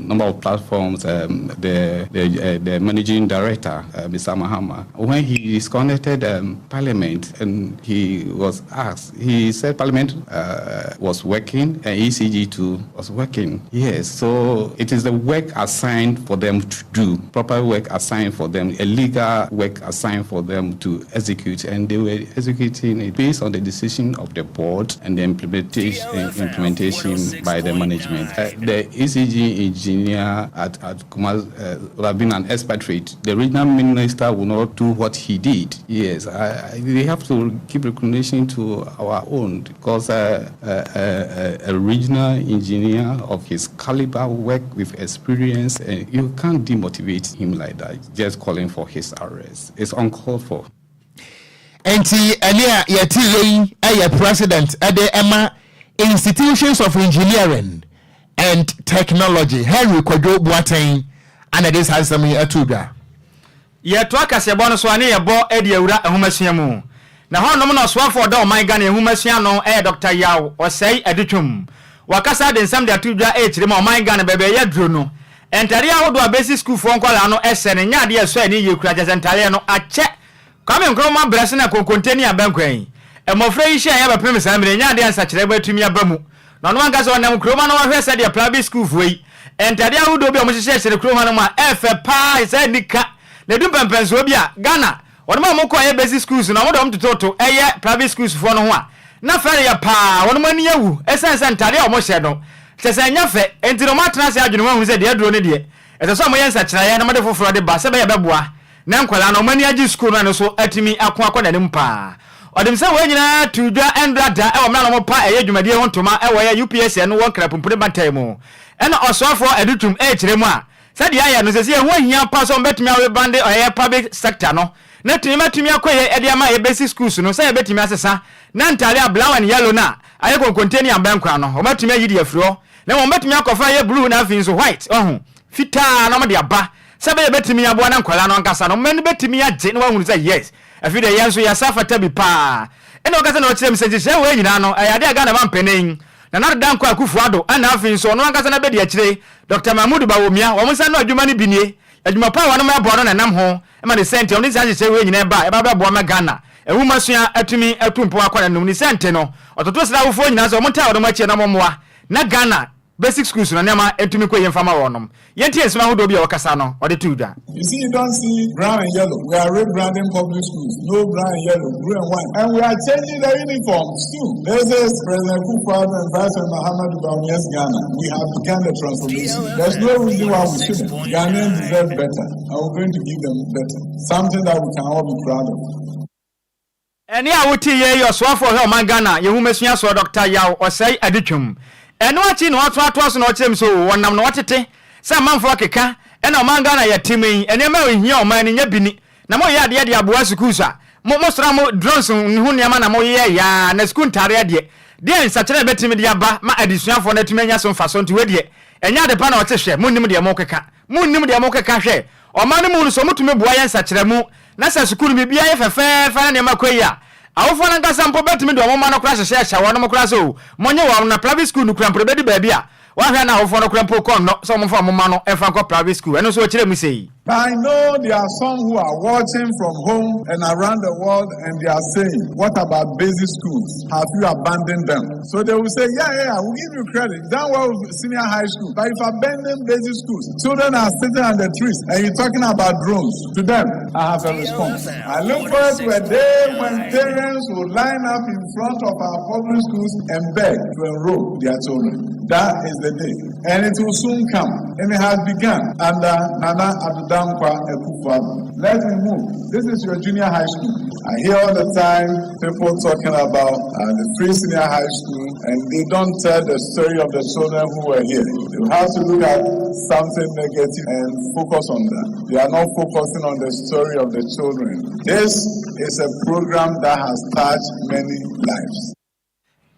number of platforms the managing director, Mr. Mahama, when he disconnected Parliament, and he was asked, he said Parliament was working and ECG2 was working. Yes, so it is the work assigned for them to do, proper work assigned for them, a legal work assigned for them to execute, and they were executing it based on the decision of the board and the implementation by the management. The ECG engineer at Kumasi would have been an expatriate. The regional minister will not do what he did. Yes, we have to keep recognition to our own, because a regional engineer of his caliber work with experience, and you can't demotivate him like that just calling for his arrest. It's uncalled for. Enti elia yeti a president at the Emma Institutions of Engineering and Technology Henry Kwadwo Ocran and this has some atuga ye to akase bo no so ane ye bo edi awura ahomasuya mu na ho nom no so afọ da oman Ghana ahomasuya no Dr. Yaw osei edutwum wakasa de nsam de atudwa kire ma oman Ghana bebe ye duro no entare ahodo a basic school fo nkwala no esene nya de eso ani ye kura jazentare no ache kwame nkroma brese na konkonteni abankwan emofre yi hye ya bapem samre nya de ansa kire ba tumi abamu na no anka so onam kroma no wahwe se de private school fo yi entare ahodo bi o mo hye hye kroma no ma efe pa isa nika na dum pempenso bi a Ghana wonma mo ko ye basic schools na mo dom tototo eye private schools fo no ho a na fere ya pa wonma ni yawu esense entare o mo hye no sese nya fe entiro matena se adwene hu se de aduro ne de eseso mo ye nsa kira ye na mo de foforo de ba se be ya beboa na nkwala na mani agi school no so atimi akwa ne mpa odem se we nyina tudwa endrada e wo mna no mo pa eye dwumade ho ntoma e wo ye UPS no won kra pumpure bantai mu e na osofo edutum kire mu a se de aya no se ye ho hia pa so betimi awe bande oye public sector no na tumi matumi akoye e de ama ye basic schools no se ye betimi asesa na ntale a black and yellow na aye konkonteni ambankwa no o matumi ayidi afro na mo betimi akofa ye blue na afin so white fita na mo de aba sabe betimi aboa na nkwala no nkasa no men betimi agye no wahunu say yes afi de yenso ya safata bi pa ene okasa na okire msenje hye we nyina no ayade aga na mampanen na na dan kwa akufu ado ana afin so no nkasa na bedi akire Dr. Mahmoud Bawomia wo msa no adwuma ni binie adwuma pa wa no ma bono na nam ho e ma de sente oni sa hye we nyina ba e ba boa ma Ghana ehuma sua atumi atumpo akwa na ni sente no ototo sra wo fo nyina so mo ta wo ma chie na momoa na Ghana basic schools na nema etumi ko yemfama wonom yenti esima hodo bia wakasa no ode tuda. You see, you don't see brown and yellow. We are rebranding public schools. No brown and yellow, blue and white. And we are changing the uniforms too. This is President Kufado and Vice Muhammad Bawumia's Ghana. We have begun the transformation. There's no reason why we shouldn't. Ghanaians deserve better, and we're going to give them better. Something that we can all be proud of. Eni a wuti ye yo so for he o man Ghana ye humesua so Dr. Yaw osei adutwum eno achi no ato so no kyerem so wonam no watete sa manfo akeka ena o man Ghana ya timi ene ma ohia o man nya bini na mo ye ade ade aboa schools a mo sra mo drones hu niam na mo ye ya na school ntare ade de nsakere betimi de aba ma adisuafo na timi anya so mfaso nti we de enya de pa na o te hwe munnim de mo keka hwe o man mu so mutumi boa ye nsakere mu na sa school mi bia ye fefe na niam akoyi a awofo na nkasa mpo betimi de o mo ma no kra hye hye wo no mo kra so monye wo na private school no kra mprebedi ba bia hwe na wo fo no krampo kon no so mo fa mo ma no e fa private school eno so kire mu sei. I know there are some who are watching from home and around the world and they are saying, what about basic schools? Have you abandoned them? So they will say, yeah, we'll give you credit. That was senior high school. But if abandon basic schools, children are sitting on the trees and you're talking about drones. To them, I have a response. I look forward to a day when parents will line up in front of our public schools and beg to enroll their children. That is the day. And it will soon come. And it has begun under Nana Aduda. Let me move. This is your junior high school. I hear all the time people talking about the free senior high school, and they don't tell the story of the children who were here. You have to look at something negative and focus on that. They are not focusing on the story of the children. This is a program that has touched many lives.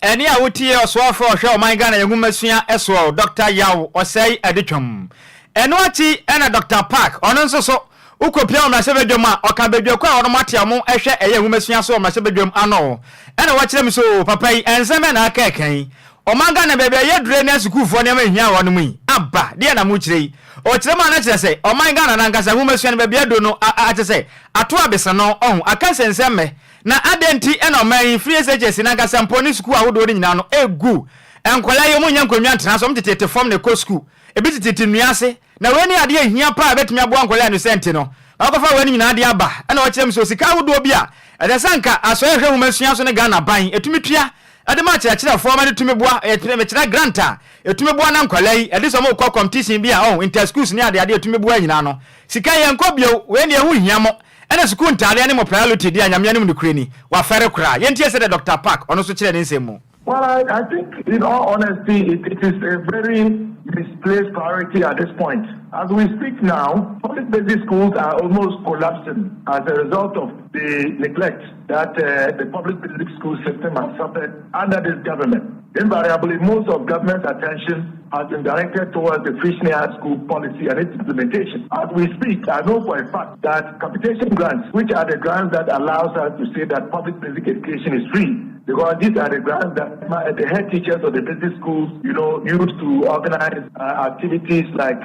Any a wuti oswo for show my Ghana yegumesua eswo Dr. Yaw osei adetwam. Eno ati ena Dr. Park ono nso so ukopia o mrase bedwam a okabedwa kwa ono matia mo ehwe eye humesua so o mrase bedwam ano ena wa kire mi so papa yi enseme na aka kan o manga na bebe ye dure na school fo ne ma hia wono mu aba de na mu kire o kire ma na kire se o manga na nkasa humesua ne bebe ado no a kire se ato abese no ohun aka senseme na adenti ena o man free agency na nkasa mponi school awodo ni nyina no egu enkwala ye mu nya nkwanwa ntena so mtetete form ne ko school ebi tete nuase na weni ade ahia pa betumi abo ankola no senti no akofa weni nyina ade aba na o kyerem so sika wodo bia ede sanka aso ehwe humasua so ne Ghana ban etumi tua ade ma kyerɛ form ade tumi boa etumi kyerɛ granta etumi boa na nkola yi ade so mo kɔ competition bia inter schools ne ade etumi boa nyina no sika ye nkɔ bio weni ehu hia mo ene school ntare ne mo priority dia nyamya ne mu kreni wa fere kura yentie se de Dr. Park ono so kyerɛ ne nsɛm. Well, I think, in all honesty, it is a very misplaced priority at this point. As we speak now, public basic schools are almost collapsing as a result of the neglect that the public basic school system has suffered under this government. Invariably, most of government's attention has been directed towards the free senior school policy and its implementation. As we speak, I know for a fact that capitation grants, which are the grants that allows us to say that public basic education is free, because these are the grants that the head teachers of the basic schools, use to organize activities like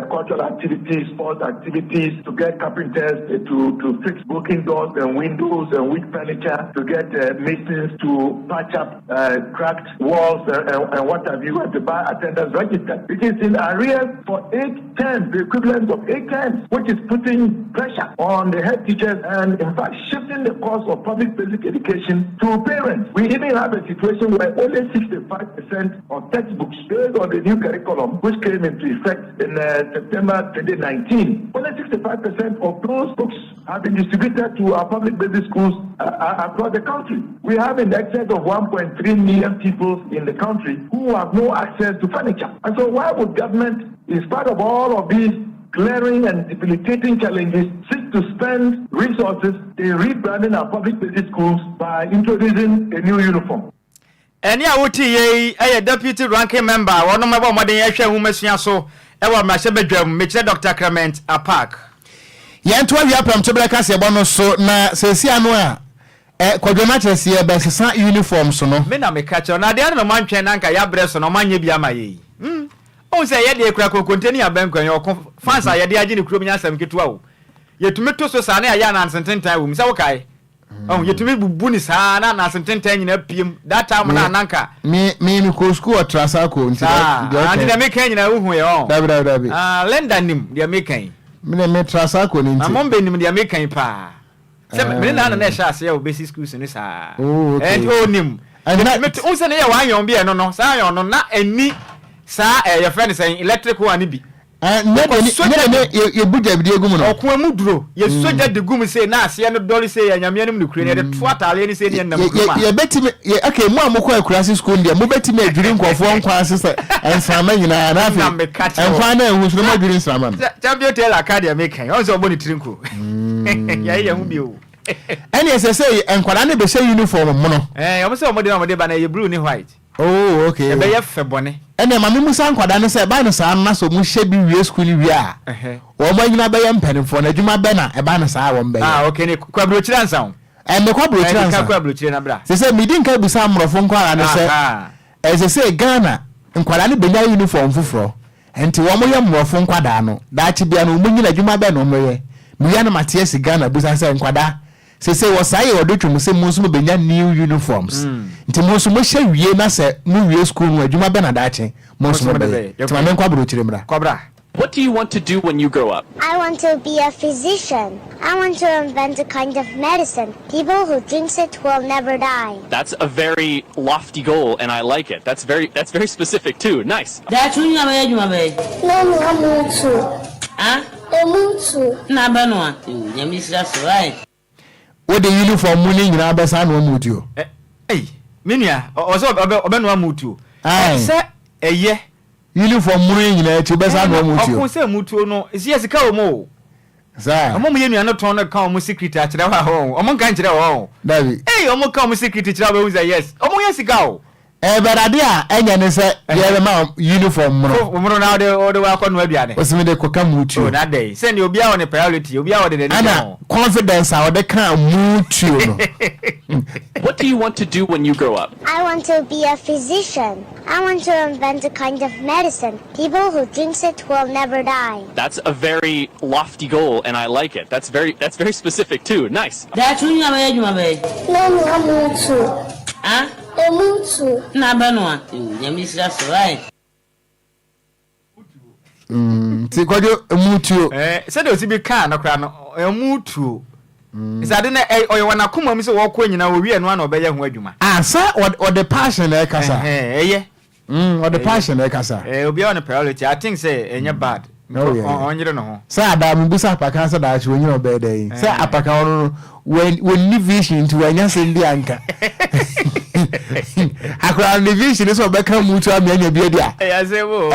cultural activities, sports activities, to get carpenters to fix broken doors and windows and wood furniture, to get masons to patch up cracked walls and what have you, and to buy attendance register. It is in arrears for 8 terms, the equivalent of 8 terms, which is putting pressure on the head teachers and, in fact, shifting the cost of public basic education to parents. We even have a situation where only 65% of textbooks based on the new curriculum, which came into effect in September 2019, only 65% of those books have been distributed to our public basic schools across the country. We have in excess of 1.3 million people in the country who have no access to furniture. And so why would government, in spite of all of these glaring and debilitating challenges, seek to spend resources in rebranding our public basic schools by introducing a new uniform? Any awuti ye a deputy ranking member, one of my modern Yasha Humesia so, ever my sebedrum, Mr. Dr. Clement a park. Yantua Yapam Tobacas Bono so na Sesia Noa. Kwadwo matches here be sesa uniform so no. Me na me catch on. Na dey no man twen nanka ya breso no manye bia maye. O say ye dey kura ko konteni abankwan yo fans a ye dey agi ne kuro nya asam ketua o. Yetumi to so sa na ya na nsententa wo. Misa wo kai. Yetumi bubu ni sa na nsententa nyina piem. That time na nanka. Me ko school trasa ko nti. Andi na me kan nyina wo hu ye o. Dabi. Lenda nim dey me kan. Me trasa ko nti. Amombe nim dey me kan pa. Me na sha se o basic schools ni sa. And onim. And me o se na ye wan yon bi e no sa yon no na ani sa your friend say electrical one bi. Ne ye budget bi egum no. Okwa mu duro. Ye soja de gum say na ase no dolly say anyame no kure ne de to atale ni say ne nam kuma. Ye betime okay mu amukọ akurasi school dia mu betime adwiri nkofo nkwa asese ensama nyina na afi. Enfan na ehu so ma adwiri nsama no. Champion tell academy make kan. Onzo obo ni trinko. Ya hu bi o. Any say enkwara ne be say uniform mo no. Omo say omo de ba na ye blue ni white. Oh, okay. E be ye febone. Ene mama mu san kwada ne say ba no sa na so mu hye bi wie school wi a. Wo ma nyina be ye mpanimfo na adwuma be na e ba no sa wo mbe. Okay, ne kwabro chira nsan. Me kwabro chira nsan. Kwabro chira na bra. Se say me din ka bi sa amrofo nkwa ne say. Se say Ghana nkwala ne benya uniform foforo enti wo mo ye mmorofo nkwada no daachi bia no munyi na dwuma be no moye muya na matie siga na busa se nkwada se wo saye odotwum se mu nso mo benya new uniforms nti mo nso mo hye wie na se mu wie school no adwuma be na daachi mo nso mo be tima men kwa bro chiremra Kobra. What do you want to do when you grow up? I want to be a physician. I want to invent a kind of medicine. People who drinks it will never die. That's a very lofty goal, and I like it. That's very specific too. Nice. That's when you're made, my baby. No, I'm too. Huh? I'm too. Nah, Benoit. You miss that's right. What the uniform munyi nyina be sa no mutu. Hey, minia, oso obenu mutu. Say eye uniform munyi nyina ti be sa no mutu. Okun say mutu no, isi esika o mo. Sa. Omo mu yenu anon no kan omo secret a kire wa ho. Omo kan kire ho. David. Hey, omo kan omo secret kire wa say yes. Omo yesika o. Berade a enya ne se ye ma uniform mo na de wa ko no aduane osimi de koka mutu o na dey send obi a on priority obi a o de ana confidence a o de kan mutu no. What do you want to do when you grow up? I want to be a physician. I want to invent a kind of medicine. People who drinks it will never die. That's a very lofty goal, and I like it. That's very specific too. Nice. That's when you're made, my baby. No, I'm too. Huh? I'm too. Nah, Benoit. You miss that's right. Ti Kwadwo mutu. Se de osi bi kan no kra no mutu. Isa de na oyo wana kuma mi se wo ko nyina wo wie no na obeye ho adwuma. Sa or the passion e kasa. Eye. Or the passion e kasa. Obi on priority. I think say enye bad. Onyere no ho. Sa adam bi sa apaka sa da chi onye obede yi. Sa apaka no when ni vision to anya sendi anka. Akra ni vision so obeka mutu am anya bia dia. Yazebo.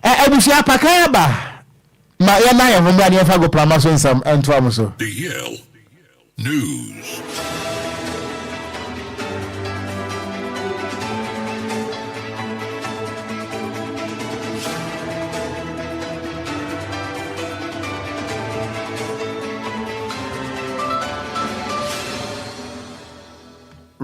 Ebushi apaka ba. Ma ya na ya vumba ni afa go plamaso nsam ento amuso. The Yale News.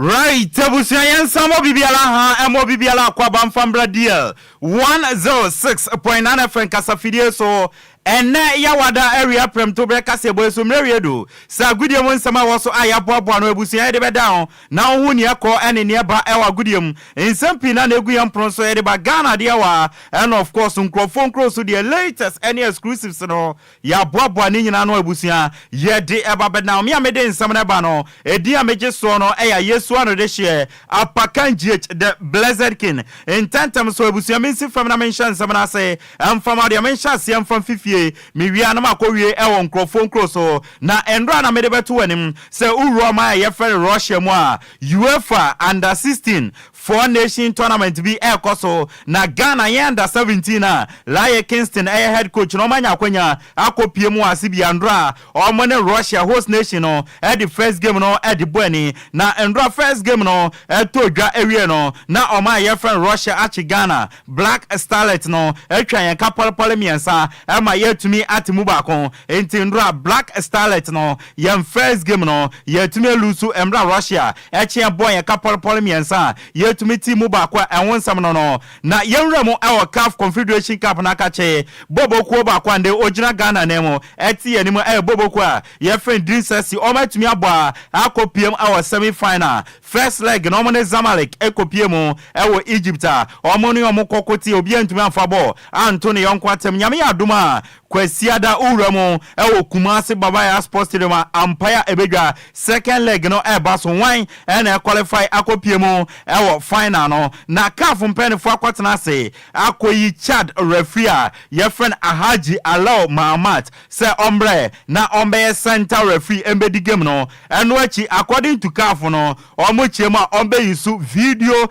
Right, tabusia yansamo bibiala ha emo bibiala kwa bamfambra deal 106.9 FM kasafidie so ene yawada area prem to breka sebo so mriedo sa gudiem nsama woso ayaboabo no abusia de beda na hu ne akọ ene ne ba ewa gudiem nsampi na egu yam pronso de ba Ghana de wa and of course nkrofon cross the latest any exclusives no yaboabo ne nyina no abusia ye de eba beda me amede nsam na ba no edi ameje so no eya yesu ano de share apakan GH the blessed king in tantam so abusia mensi fam na mention nsam na say am fam ade mention se am fam fifie mi wi anama kowie ewo nkrofon kroso na endra na mede beto wanim se uru ma ye fere Russia mu a UEFA under 16 four nation tournament bi ekoso na Ghana ye under 17 a Laye Kingston head coach no manya kwanya akopie mu asibi andra o mo ne Russia host nation no the first game no the boani na endra first game no to dwa ewie no na o ma ye fere Russia achi Ghana Black Starlet no twa ye kapol polemiensa e ma ye tumi atimu bakon enti ndra Black Starlet no ye first game no ye tumi lusu emra Russia eche boy ye kapol polemiensa ye tumi timu bakwa enwonsam no na ye nramo our CAF Confederation Cup na kache bobo ko bakwa nde ogina Ghana nemo eti ye nimu bobo ko ye friend Dinsesi o matumi abo akopiem our semi final first leg no mo ne Zamalek ekopiem ewo Egypt o mo ne o mo kokoti obi antumi afabo Anthony Yonkwatem nyame aduma kwesiada uramo ewo Kumasi Babaya Sports Stadium Empire ebedwa second leg no baso wan na qualify akopiem ewo final no na CAF mpenifo akwatena se akoyi Chad referee ye friend Ahaji Alao Mahamat se ombre na ombe center referee embedi game no eno achi according to CAF no omochiema ombe yisu video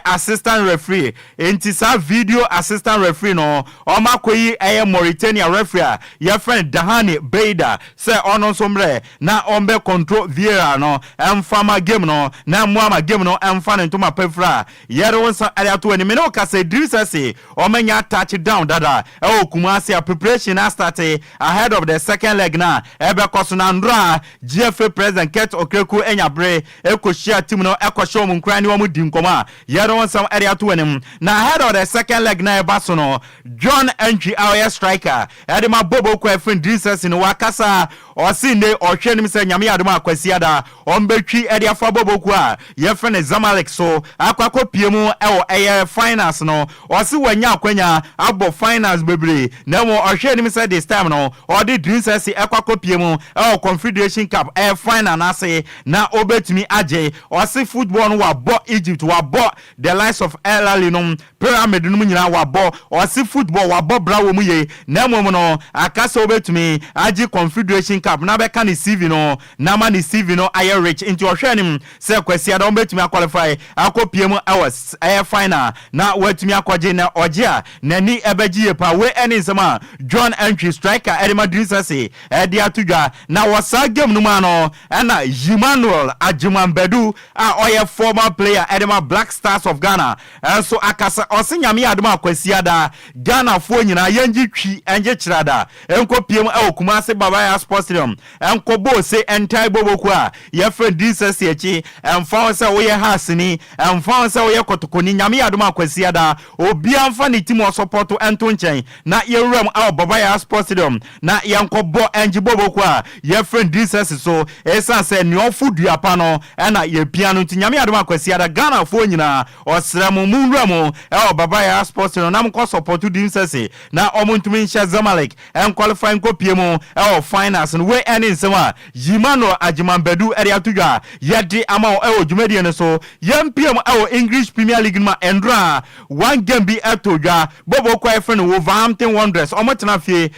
assistant referee enti sa video assistant referee no omakoyi Mauritania referee your friend Dahani Beida say ono sombre na ombe control Vieira no emfama game no na muama game no emfa ne ntoma pefra yere wonsa area to ani me no ka say Idrissa say omenya touchdown dada e Kumasi preparation na start ahead of the second leg na ebe koso na ndra GFA president Ket Okreku enyabre ekoshia team no ekosho mu nkran ni wo di nkoma yere wonsa area to ani na ahead of the second leg na eba so no John Entry our striker ede ma bobo ko friend Idrissa no wakasa osinde ohwe nim se nyame adom akwasiada ombetwi ede afa bobo ko a ye friend Zamalek so akwakọ piemu eye finance no osi wanya akwanya abo finance bebre na mo ohwe nim se this time no odi Idrissa akwakọ piemu Confederation Cup finance na obetumi age osi football no wabo Egypt wabo the likes of El Ali no pyramid no nyina wabo osi football wabo brawo mu ye na mo no akasa obetumi age Confederation Cup na be kan CV no na ma ni CV no aye rich into ohwenim se kwasi ada obetumi qualify akopiem hours final na wetumi akwaje na ogia na ni ebegie pa we any nsema John Entry striker Edema Idrissa edi atudwa na wasa game no ma no na Emmanuel Ajimambedu oye former player Edema Black Stars of Ghana so akasa osinyame adom akwasi ada Ghana fo nyina yenji twi enje kirada enkopiem Kumasi Babaya Sports Stadium enkobo se entai boboku a ye friend Idrissa echi emfa se wo ye hasini emfa se wo ye kotokoni nyame adom akwasi ada obi amfa ne team support ento nchen na ye wram Babaya Sports Stadium na yankobo enji boboku a ye friend Idrissa so esan se ne ofudu apa no na ye piano nti nyame adom akwasi ada Ghana fo nyina osremu munwram Babaya Sports Stadium na mko support Idrissa na omuntumi nche Zamalek en qualifying kopiemu finance no we any nsema Emmanuel Ajimambedu area tuga yedi ama dwumadi ne so yempiem English Premier League ma endra one game bi etoga bobo kwa friend Wolverhampton Wanderers omotena fie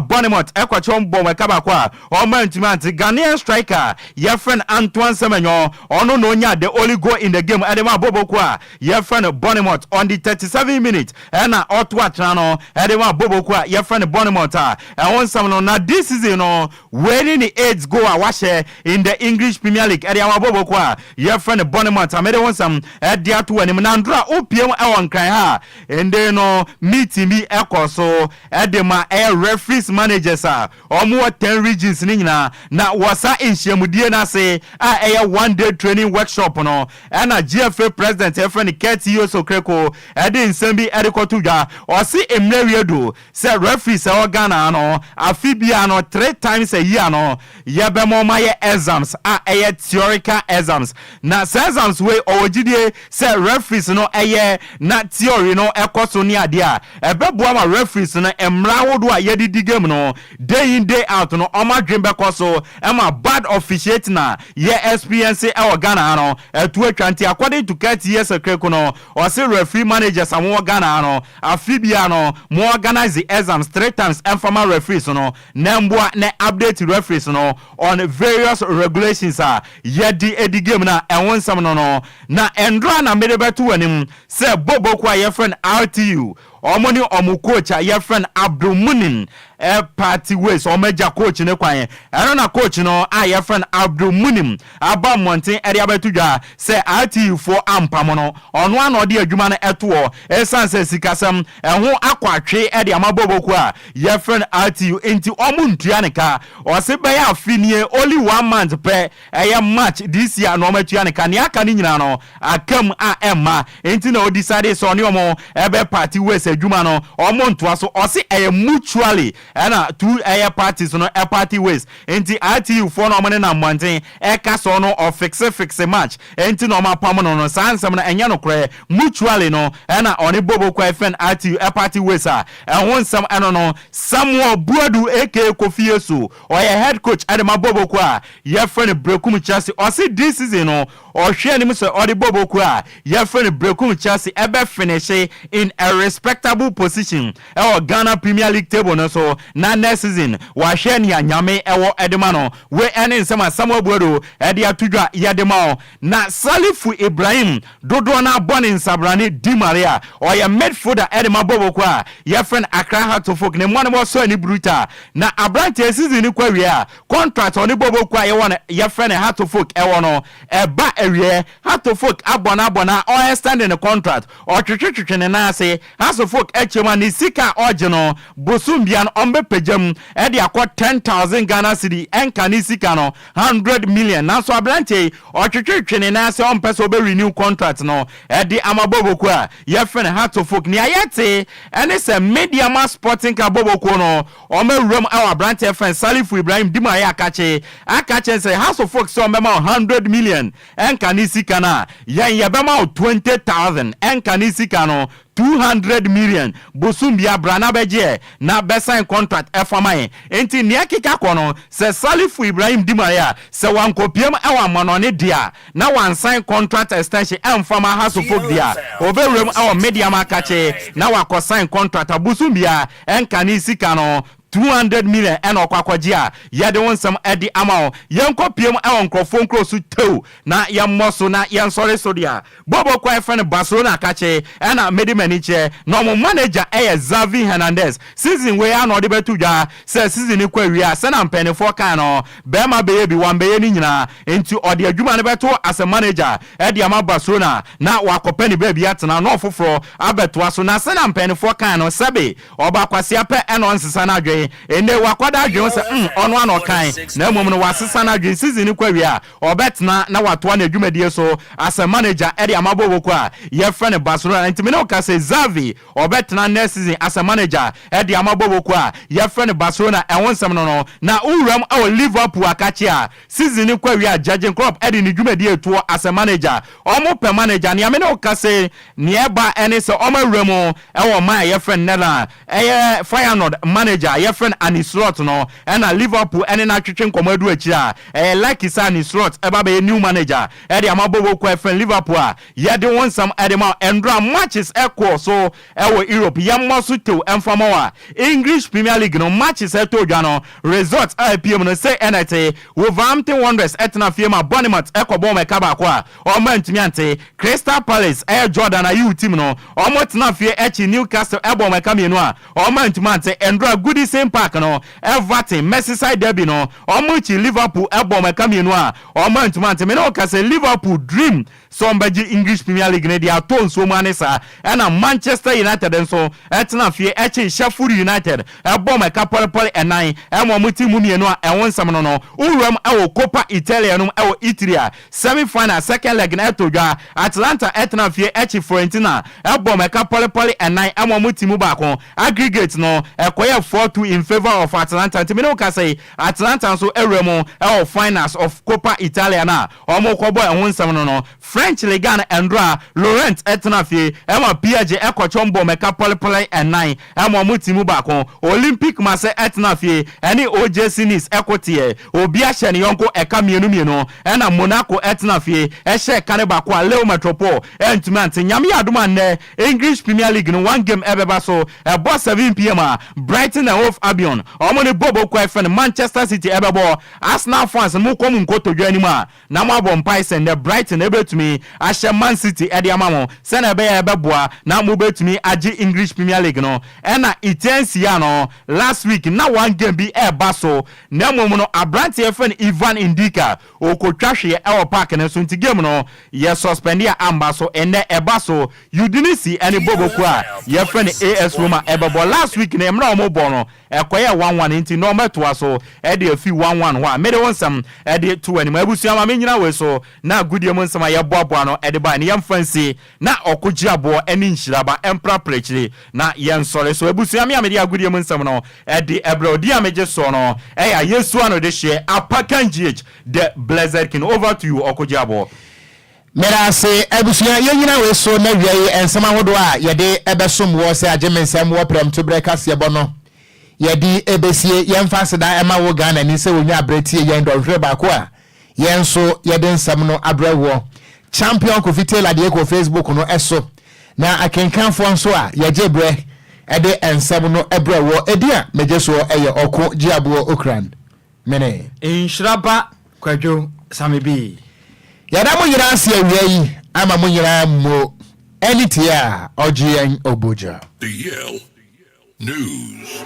Bournemouth ekwacho mbom ekaba kwa omantimant Ghanaian striker your friend Antoine Semenyo ono no nya the only goal in the game edema bobo kwa your friend Bournemouth on the 37 minutes na otwa trano edema bobo kwa your friend Bournemouth onsam no na this season no winning the 8th goal awashe in the English Premier League area bobo kwa your friend Bournemouth amede wonsam dia to anim na ndra opiem Nkran ha ende no meeting bi ekoso edema referees managers omo 10 regions ni nyina na wasa enhyiamudie na se one day training workshop no na GFA president friend Keti Osokreko ede nsambi edekotudwa osi emrewiedo se referees Ghana no afibia no 3 times a year no yebemo maye exams theoretical exams na exams we owogidie se referees no na theory no ekoso ni ade a ebeboa ma referees no emra wodo a yedidi game no day in day out no omadwen bekoso ema bad officiate na ye experience Ghana no etu atwanti according to 30 years akreko no o se referee managers am Ghana no afibia no mo organize the exams 3 times informal referees no nemboa ne update referees no on various regulations yedi edi game na enwonsam no na endra na medebetu anim se bobo kwa your friend RTU omoni omukocha your friend Abdul Munin party ways omeja coach ne kwan na coach no your friend Abdul Munim aba monten eri abetudwa se RTU for ampam no ono ana odi adwuma na eto esanse sikasam ho akwatwe eri amaboboku your friend RTU enti omuntua ne ka o se be ya afinie only 1 month pe match this year no matua ne ka ne aka ni nyina no akam emma enti na o decide so ne omo ebe party ways adwuma no omontoa so o se mutually na two parties no party ways enti RTU for no money na monten so no o fixe match enti no ma pam no sansam na enya no kre mutually no na oni bobo kwa friend RTU party ways wonsam no Samuel Buadu aka Kofi Yesu or your head coach Adema bobo kwa your friend Brekum Chelsea o see this season no or hwe ni so or the bobo kwa your friend Brekum Chelsea ebe finish in a respect respectable position Ghana Premier League table no so na next season wa hwe ne anyame edema no we ene nsema Samuel Buero ede atudwa yedema na Salifu Ibrahim dodo na bone nsabrane Di Maria oya midfielder edema bobo kwa ye friend Accra Heart of Folk ne mo ne so ani bruta na abrante season ni kwa wi contract oni bobo kwa ye won ye friend Heart of Folk no eba ewie Heart of Folk abona o extend the contract o twetwetwe ne na ase Heart of Folk echema ni sika ogeno bosumbian ombe pejam e de akọ 10,000 Ghana cedi enka ni sika no 100 million na so abrante o twetwetwe ne na ase on person be renew contract no e de amabobo a ye friend Heart of Folk ni ayete ene se media ma sporting ka bobo no o me rom our abrante friend Salifu Ibrahim Di Maria akache say Heart of Folk so be ma 100 million enka ni sika na ye be ma 20,000 enka ni sika no 200 million bosumbia brana beje na besign contract efamaye enti ne akika kono se Salifu Ibrahim Di Maria se wankopiem ewa monone dia na wan sign contract extension emfama House of Folk dia oberem our media makache na wako sign contract bosumbia enka ni sika no 200 million and okwakwajia yede wonsam edi amao yenkopiem ewon krofon krosu tew na yammoso na yansore sodia bobo kwa friend Barcelona kache na medimaniche no mo manager Xavi Hernandez season we an ode betudwa se season kwa wi ase na mpenefo kan no bema beye bi wambeye ni nyina enti ode adwuma ne beto as a manager edi ama Barcelona na wakopani baby atena no foforo abeto aso na se na mpenefo kan no sebe oba kwase ape eno nsesa na adwe ene wakwada adwen se ono ano kan na emom no wasesa na adwen season kwa wi a obetna na wato na adwumadie so as a manager edi amabobo kwa ye friend Barcelona ntimi no ka se Xavi obetna next season as a manager edi amabobo kwa ye friend Barcelona ewonsam no na uram our Liverpool akachi a season kwa wi a judging crop edi ni dwumadie to as a manager omo pe manager ne amene o ka se nieba ene se omo remo ewo ma ye friend Nela Feyenoord manager ye friend Anislot no na Liverpool ene na twetwe nkomadu achi a like is Anislot eba be new manager edi amabobo kwa friend Liverpool a ye de wonsam edi ma endra matches equal so ewo Europe ye mmoso tew emfama wa English Premier League no matches etodwa no results IPM no say NT Wolverhampton Wanderers etna fiema Bournemouth ekobo mekaba kwa o mantimi ante Crystal Palace Jordan ayu team no o motna fie echi Newcastle ebo mekamienu a o mantimi ante endra Goodison Park no Everton Merseyside derby no o muchi Liverpool ebo mekamienu a o mantimi ante me no ka say Liverpool dream somebody English Premier League ne dia ton so manesa na Manchester United enso etna fie echi Sheffield United ebo mekapole enan emo muti mumienu a ewonsam no uram ewo Copa Italia no ewo Italia semi final second leg na etodwa Atlanta etna fie echi Fiorentina ebo mekapole enan emo muti mu baako aggregate no ekoye 4-2 in favor of Atlanta timino ka say Atlanta so eremo ewo finals of Copa Italia na omo kobo ewonsam no French Ligue 1 Andra Laurent etna fie emo PSG ekochombo mekapole enan emo muti mu baako Olympic Marseille etna fie eni OGC Nice ekotie obi a hye ne yonko eka mienu na Monaco etna fie ehye kane baako a Leo Metropole entiment nyame adoma ne English Premier League no one game ebeba so ebo 7 PM a Brighton and Hove Albion omo ne bobo kwa friend Manchester City ebebo Arsenal fans mu kom nkotodwa ni ma na mo abom Python ne Brighton ebetumi ahye Man City ede amamo se na ebeboa na mo betumi agi English Premier League no na Itensia no last week na one game bi eba so na mo no abrante friend Ivan Indika okotwahwe ewo park ne so nti game no ye suspend ya amba so ene eba so Udinese ene bobo kwa ye friend AS Roma ebebo last week na emra omo bo no ekoye 1-1 nti no meto so e de afi 1-1 wa me de wonsam e de 2 ma abusu ama me nyina we so na gudie mo nsama ye boaboa no e de ba ne yam fancy na Okogyeabour ene Nhyiraba empra prechiri na ye nsore so abusu ama me de agudie mo nsam no e de ebrodi ameje so no e ya Yesu ano de hye apakan GH the blessed king. Over to you Okogyeabour. Mera se ebusuya yenyina we so na wiye ensama hodo a yede ebesom wo se agimensam wo prem to breakers ye bono yedi ebesie yemfa seda ema wo Ghana ni se wonwa abratie yen dohwe ba ko a yenso yede nsam no abrawo champion ko fitela de ko Facebook no eso na akenkanfo nso a yeje bre ede ensem no ebrewo edia mejeso eye Okogyeabour Ocran mene Nhyiraba Kwadwo Sammy B yada mo yira ase awia yi ama mo yira mo enitia ogyen oboja DL News.